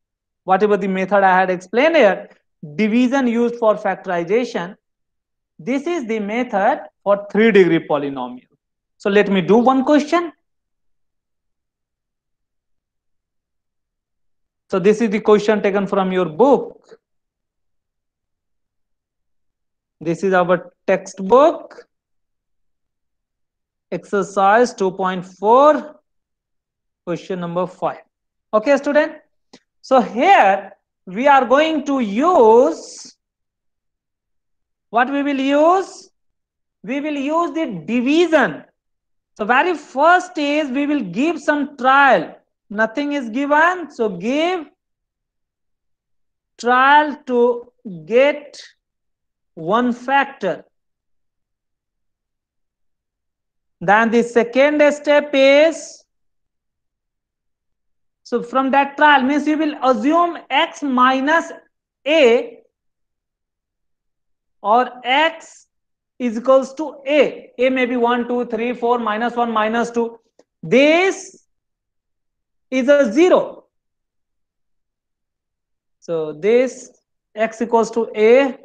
Whatever the method I had explained here, division used for factorization, this is the method for 3-degree polynomial. So let me do one question. So this is the question taken from your book. This is our textbook, exercise 2.4, question number 5. Okay, student. So here we are going to use, what we will use? We will use the division. So very first is we will give some trial. Nothing is given, so give trial to get one factor. Then the second step is, so from that trial means we will assume x minus a or x is equals to a. A may be 1, 2, 3, 4, minus 1, minus 2. This is a 0. So this x equals to a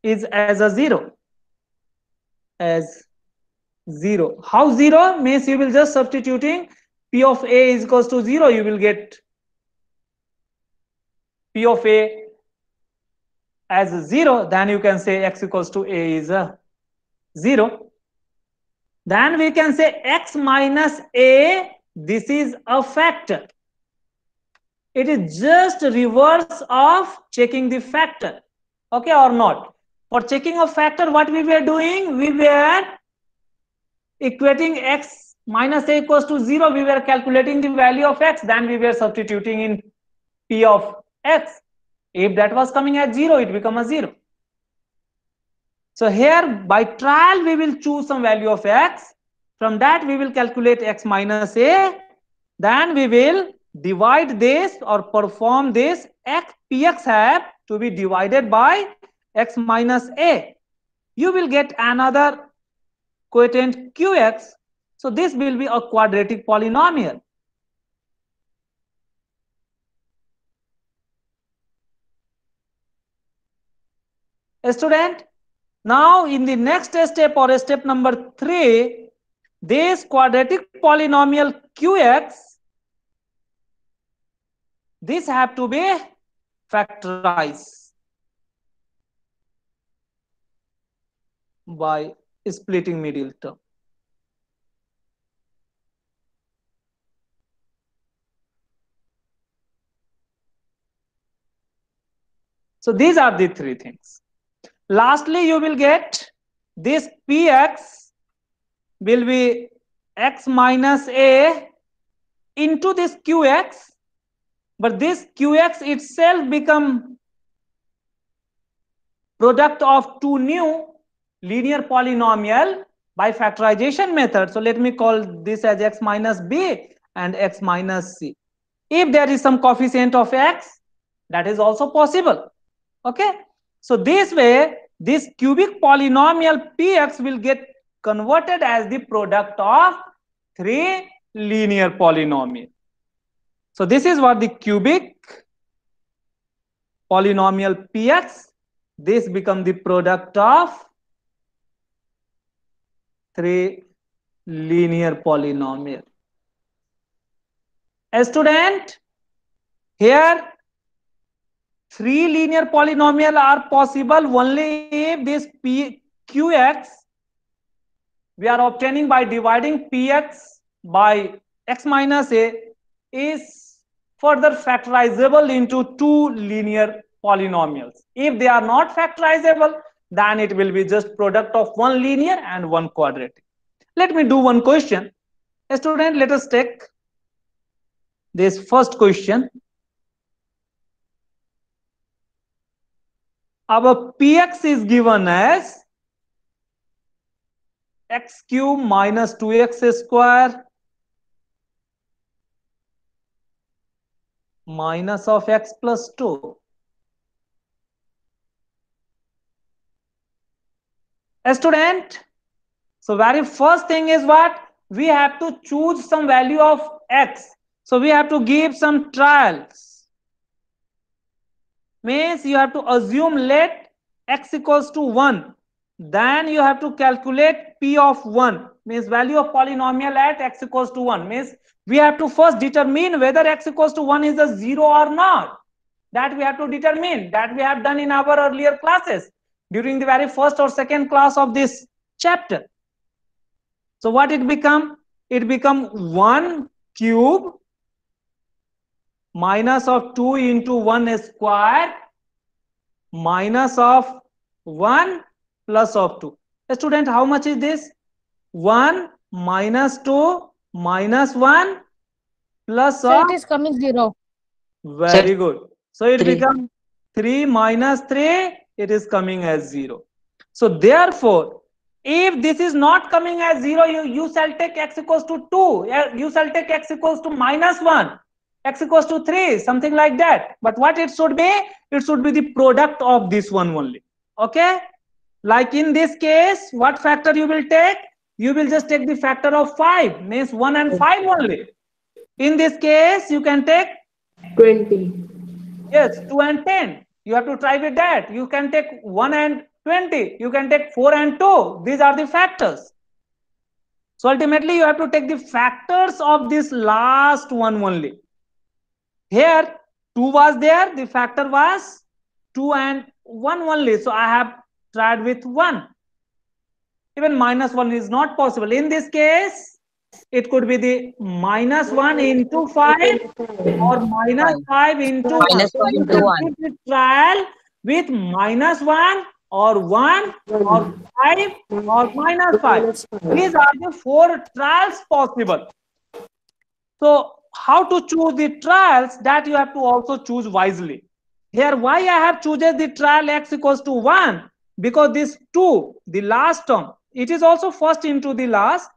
is as a 0. As 0. How 0? Means you will just substituting p of a is equals to 0. You will get p of a as 0. Then you can say x equals to a is a 0. Then we can say x minus a, this is a factor. It is just reverse of checking the factor. Okay or not? For checking a factor, what we were doing? We were equating x minus a equals to 0. We were calculating the value of x. Then we were substituting in p of x. If that was coming at 0, it become a 0. So here by trial we will choose some value of x. From that we will calculate x minus a. Then we will divide this or perform this px have to be divided by x minus a. You will get another quotient qx. So this will be a quadratic polynomial. Student, now in the next step or step number 3, this quadratic polynomial qx, this have to be factorized by splitting middle term. So these are the 3 things. Lastly, you will get this px will be x minus a into this qx, but this qx itself become product of 2 new linear polynomial by factorization method. So let me call this as x minus b and x minus c. If there is some coefficient of x, that is also possible. Okay, so this way this cubic polynomial px will get converted as the product of 3 linear polynomial. So this is what the cubic polynomial px, this become the product of 3 linear polynomial. A student, here 3 linear polynomial are possible only if this qx we are obtaining by dividing px by x minus a is further factorizable into 2 linear polynomials. If they are not factorizable, then it will be just product of 1 linear and 1 quadratic. Let me do one question. A student, let us take this first question. our px is given as x cube minus 2x square minus of x plus 2. A student, so very first thing is what? We have to choose some value of x. So we have to give some trials. Means you have to assume let x equals to 1. Then you have to calculate p of 1. Means value of polynomial at x equals to 1. Means we have to first determine whether x equals to 1 is a 0 or not. That we have to determine. That we have done in our earlier classes during the very first or second class of this chapter. So what it become? It become 1 cube minus of 2 into 1 square minus of 1 plus of 2. Student, how much is this? 1 minus 2 minus 1 plus So of... it is coming 0. Very Sir, good. So it 3. becomes 3 minus 3, it is coming as 0. So therefore, if this is not coming as 0, you shall take x equals to 2. You shall take x equals to minus 1, x equals to 3, something like that. But what it should be? It should be the product of this one only. Okay? Like in this case, what factor you will take? You will just take the factor of 5, means 1 and 5 only. In this case, you can take 20. yes, 2 and 10. You have to try with that. You can take 1 and 20. You can take 4 and 2. These are the factors. So ultimately, you have to take the factors of this last one only. Here, 2 was there. The factor was 2 and 1 only. So I have tried with 1. Even minus 1 is not possible. In this case, it could be the minus 1 into 5 or minus 5 into 1. Minus So 5 you into can 1. put the trial with minus 1 or 1 or 5 or minus 5. These are the 4 trials possible. So how to choose the trials, that you have to also choose wisely. Here, why I have chosen the trial x equals to 1? Because this 2, the last term, it is also first into the last.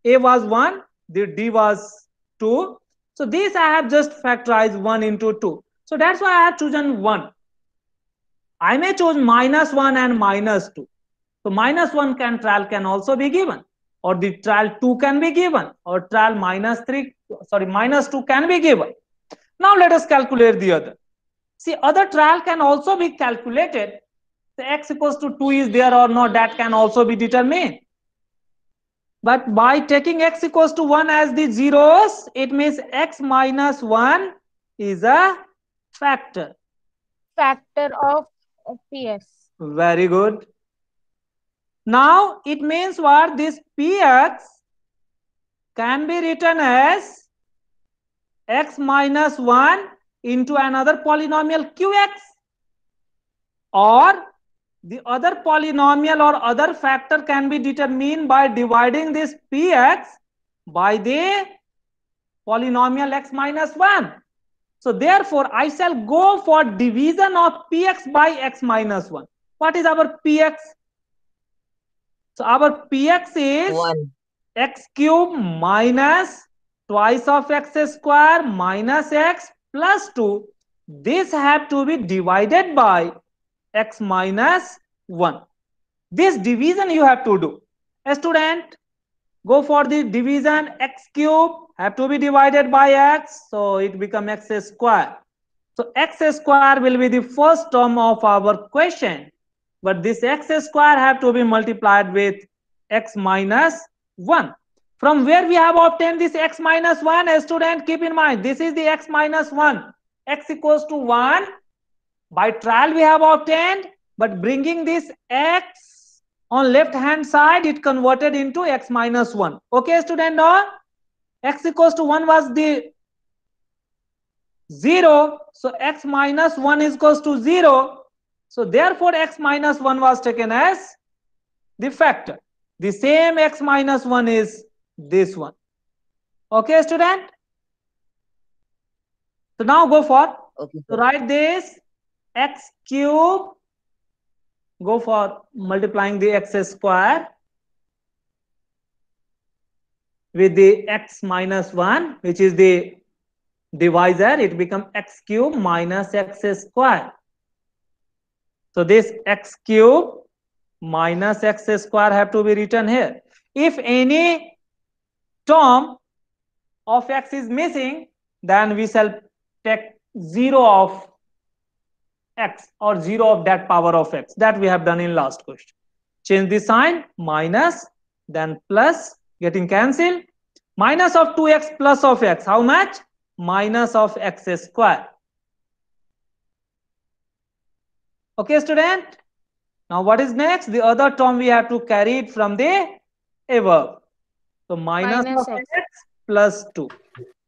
A was 1, the D was 2. So this I have just factorized 1 into 2. So that's why I have chosen 1. I may choose minus 1 and minus 2. So minus 1 trial can also be given, or the trial 2 can be given, or trial minus 2 can be given. Now let us calculate the other. See, other trial can also be calculated. The x equals to 2 is there or not, that can also be determined. But by taking x equals to 1 as the zeros, it means x minus 1 is a factor. Factor of PS. Very good. Now it means what? This px can be written as x minus 1 into another polynomial qx, or the other polynomial or other factor can be determined by dividing this px by the polynomial x minus 1. So therefore, I shall go for division of px by x minus 1. What is our px? So our px is 1. x cube minus twice of x square minus x plus 2. This have to be divided by x minus 1. This division you have to do. A student, go for the division. X cube have to be divided by x, so it becomes x square. So x square will be the first term of our question, but this x square have to be multiplied with x minus 1. From where we have obtained this x minus 1, a student, keep in mind, this is the x minus 1. X equals to 1. By trial we have obtained, but bringing this x on left hand side, it converted into x minus 1. Okay, student, no? X equals to 1 was the 0. So x minus 1 is equals to 0. So therefore x minus 1 was taken as the factor. The same x minus 1 is this one. Okay, student? So now go for, Okay, so sir. write this x cube go for multiplying the x square with the x minus 1, which is the divisor. It becomes x cube minus x square. So this x cube minus x square have to be written here. If any term of x is missing, then we shall take 0 of x or 0 of that power of x. That we have done in last question. Change the sign, minus, then plus, getting cancelled. Minus of 2x plus of x. How much? Minus of x square. Okay, student? Now what is next? The other term we have to carry it from the above. So minus Minus of x. x plus 2.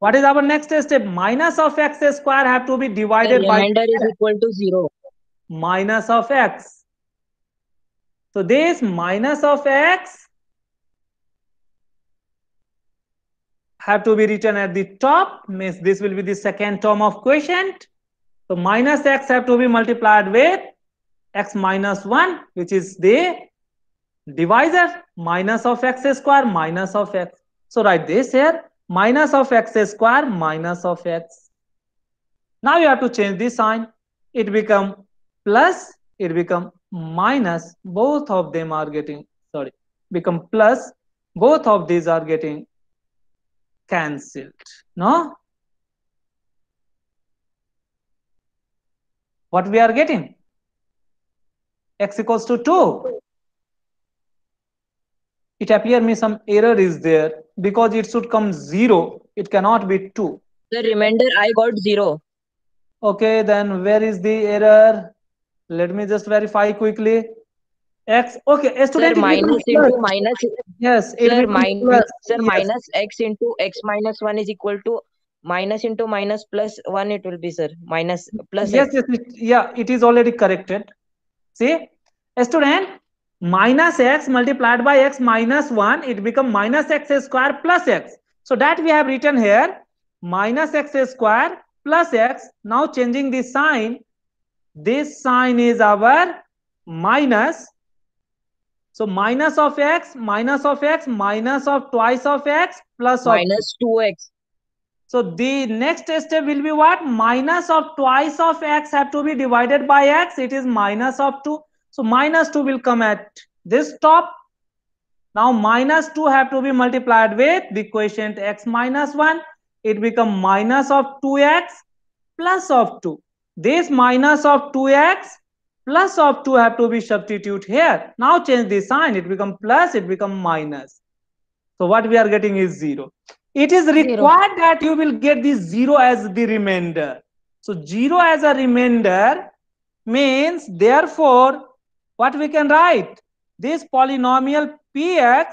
What is our next step? Minus of x square have to be The divided by remainder is equal to 0. minus of x. So this minus of x have to be written at the top, means this will be the second term of quotient. So minus x have to be multiplied with x minus 1, which is the divisor, minus of x square minus of x. So write this here, minus of x square minus of x. Now you have to change the sign. It become plus, it become minus. Both of them are getting, become plus. Both of these are getting cancelled. No? What we are getting? X equals to 2. It appears me some error is there because it should come 0. It cannot be 2. The remainder I got 0. Okay, then where is the error? Let me just verify quickly. X. Okay, a student. Sir, minus into minus. Yes, it Sir, becomes plus. Yes. minus x into x minus 1 is equal to minus into minus plus 1. It will be, sir, minus plus Yes, x. yes, it is already corrected. See, a student, minus x multiplied by x minus 1, it becomes minus x square plus x. So that we have written here, minus x square plus x. Now changing the sign, this sign is our minus. So minus of x, minus of x, minus of twice of x, plus minus of 2x. So the next step will be what? Minus of twice of x have to be divided by x. It is minus of 2. So minus 2 will come at this top. Now minus 2 have to be multiplied with the quotient x minus 1. It becomes minus of 2x plus of 2. This minus of 2x plus of 2 have to be substituted here. Now change the sign. It becomes plus, it becomes minus. So what we are getting is 0. It is required that you will get this 0 as the remainder. So 0 as a remainder means, therefore, what we can write? This polynomial px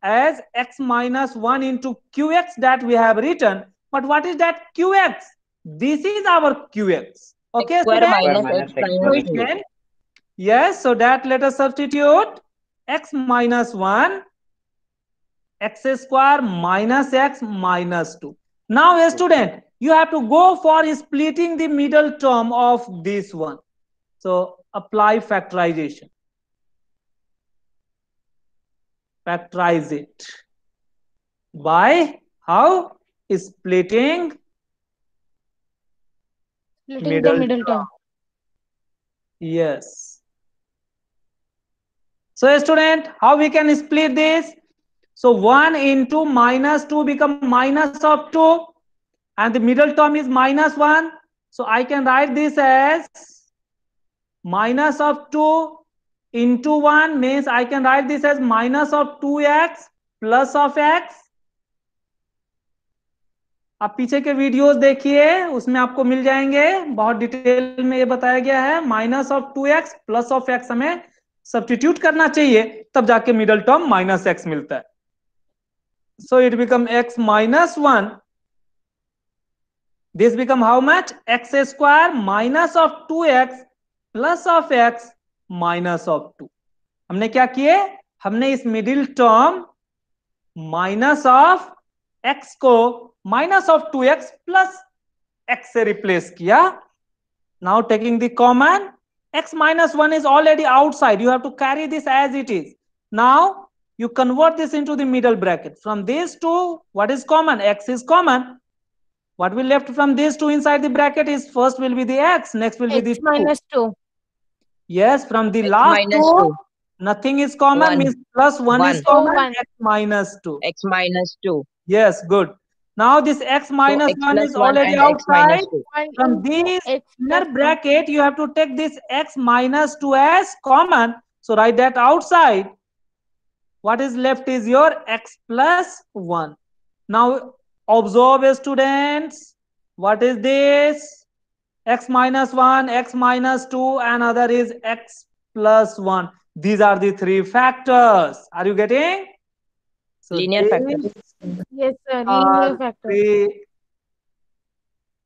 as x minus 1 into qx that we have written. But what is that qx? This is our qx. Okay, X square students? minus x minus 2. Yes, so that let us substitute x minus 1, x square minus x minus 2. Now, a student, you have to go for splitting the middle term of this one. So apply factorization. Factorize it by how? Splitting The middle term. Yes. So student, how we can split this? So 1 into minus 2 become minus of 2 and the middle term is minus 1. So I can write this as minus of 2 into 1 means I can write this as minus of 2x plus of x. आप पीछे के videos देखिए, उसमें आपको मिल जाएंगे, बहुत detail में ये बताया गया है. Minus of 2x plus of x हमें सब्स्टिट्यूट करना चाहिए, तब जाके मिडल टर्म माइनस x मिलता है. So it become x minus 1. This become how much? X square minus of 2x plus of x minus of 2. हमने क्या किए? हमने इस middle term minus of x को minus of 2x plus x से replace किया. Now taking the common, x minus 1 is already outside. You have to carry this as it is. Now you convert this into the middle bracket. From these two, what is common? X is common. What will left from these two inside the bracket is first will be the x, next will be the X 2. minus 2. Yes, from the X last minus 2, 2. nothing is common, 1. means plus 1 is 1. common, 1. x minus 2. X minus 2. Yes, good. Now this x So minus x 1 plus is 1 already and x minus outside. 2. 1 From into this X inner plus 1. bracket, you have to take this x minus 2 as common. So write that outside. What is left is your x plus 1. Now observe, students. What is this? X minus 1, x minus 2, and other is x plus 1. These are the three factors. Are you getting? So Linear factors. these Yes, sir. are Linear factor. three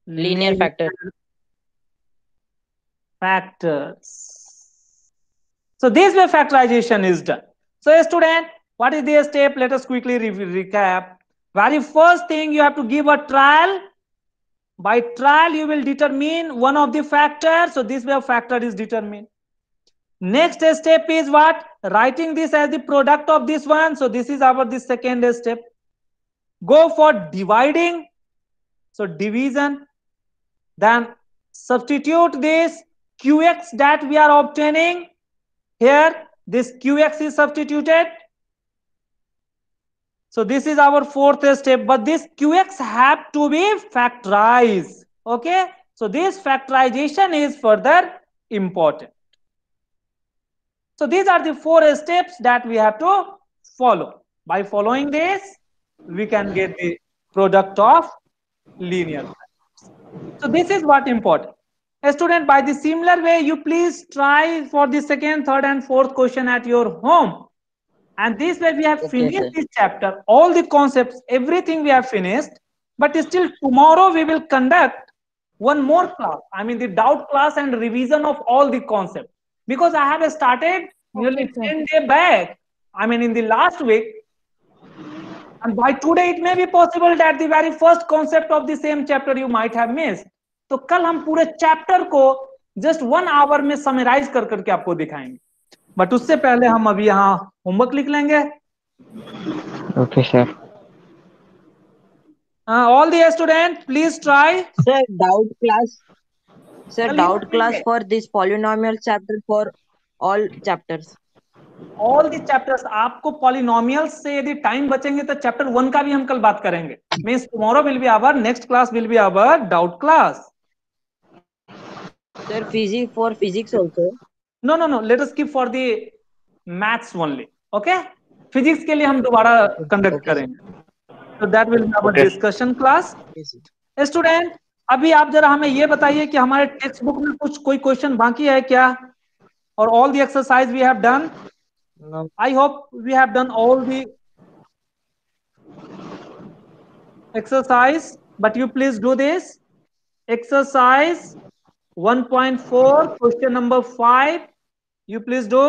Linear factor. factors. So this way factorization is done. So student, what is the step? Let us quickly recap. Very first thing, you have to give a trial. By trial, you will determine one of the factors. So this way factor is determined. Next step is what? Writing this as the product of this one. So this is our the second step. Go for dividing. So division. Then substitute this qx that we are obtaining. Here, this qx is substituted. So this is our fourth step, but this qx have to be factorized. Okay. So this factorization is further important. So these are the 4 steps that we have to follow. By following this, we can get the product of linear factors. So this is what important. A student, by the similar way, you please try for the second, third, and fourth question at your home. And this way we have Okay, finished sir. this chapter, all the concepts, everything we have finished. But still tomorrow we will conduct one more class. I mean the doubt class and revision of all the concepts. Because I have started nearly Okay, sir. 10 days back. I mean in the last week. And by today it may be possible that the very first concept of the same chapter you might have missed. तो कल हम पूरे chapter को just 1 our में summarise कर करके आपको दिखाएंगे. बट उससे पहले हम अभी यहाँ होमवर्क लिख लेंगे. Okay, sir. All the students, please try. Sir, doubt class. Sir, Tell doubt you- class for this polynomial chapter for all chapters. All the chapters. आपको polynomials से यदि टाइम बचेंगे तो चैप्टर 1 का भी हम कल बात करेंगे. Means tomorrow will be our next class will be our doubt class. Sir, physics also. No. Let us keep for the maths only. Okay? Physics के लिए हम दोबारा conduct Okay, sir. करेंगे. So that will be our discussion class. Yes, sir. Student, अभी आप जरा हमें ये बताइए कि हमारे टेक्स्ट बुक में कुछ कोई क्वेश्चन बाकी है क्या? और all the exercise we have done. No. I hope we have done all the exercise, but you please do this exercise 1.4 question number 5. You please do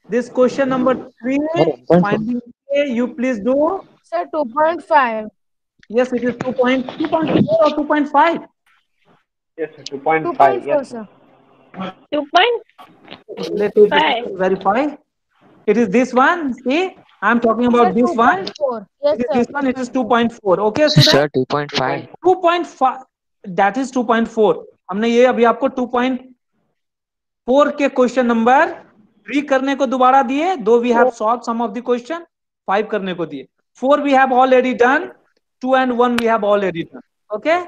this question number 3 finding A. You please do. Sir, 2.5. Yes, it is 2.4 or 2.5. Yes, sir. 2.5. 2.4, Yes. sir. 2.5. Let me verify. It is this one. See, I am talking about Sir, this one. 2.4. Yes, It is sir. this one. It is 2.4. Okay, student? Sir, 2.5. 2.5. That is 2.4. हमने ये अभी आपको 2.4 के question number 3 करने को दोबारा दिए. दो we have solved some of the question. 5 करने को दिए. 4 we have already done. 2 and 1 we have already done. Okay?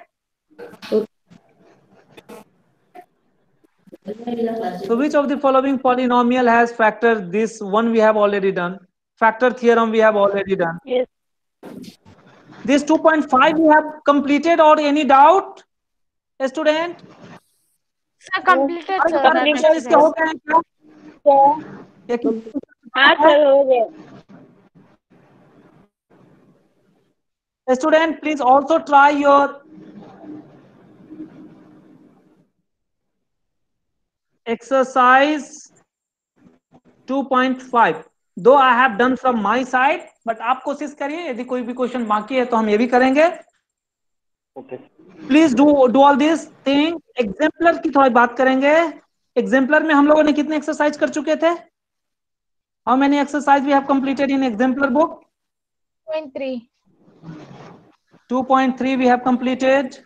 So which of the following polynomial has factor? This one we have already done. Factor theorem we have already done. Yes. This 2.5 we have completed, or any doubt, student? Sir, completed, sir. that Completion इसके हो exercise. गए हैं क्या? Sir एक- हाँ sir हो गए. Student, please also try your exercise 2.5. Though I have done from my side, but आप कोशिश करिए, यदि कोई भी क्वेश्चन बाकी है तो हम ये भी करेंगे. Okay. Please do all this thing. Exemplar की थोड़ी बात करेंगे. एग्जाम्पलर में हम लोगों ने कितने एक्सरसाइज कर चुके थे? How many exercise we have completed in exemplar book? 2.3. 2.3 we have completed.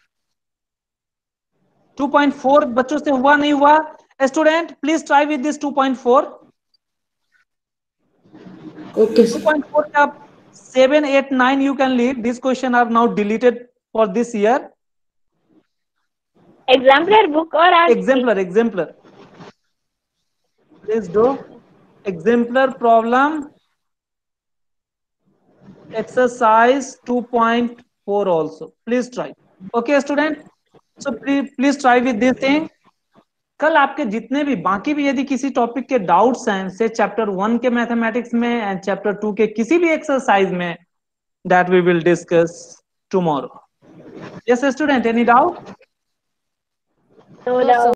2.4 बच्चों से हुआ नहीं हुआ? Student, please try with this 2.4. Okay, sir. 2.4 का 7, 8, 9 you can leave. These questions are now deleted for this year. Exemplar book or art? Exemplar. Please do. Exemplar problem. Exercise 2.4 also. Please try. Okay, student. So please try with this thing. कल आपके जितने भी बाकी भी यदि किसी topic के doubts हैं से चैप्टर 1 के मैथमेटिक्स में एंड चैप्टर 2 के किसी भी एक्सरसाइज में, that we will discuss tomorrow. Yes student, any doubt? No doubt.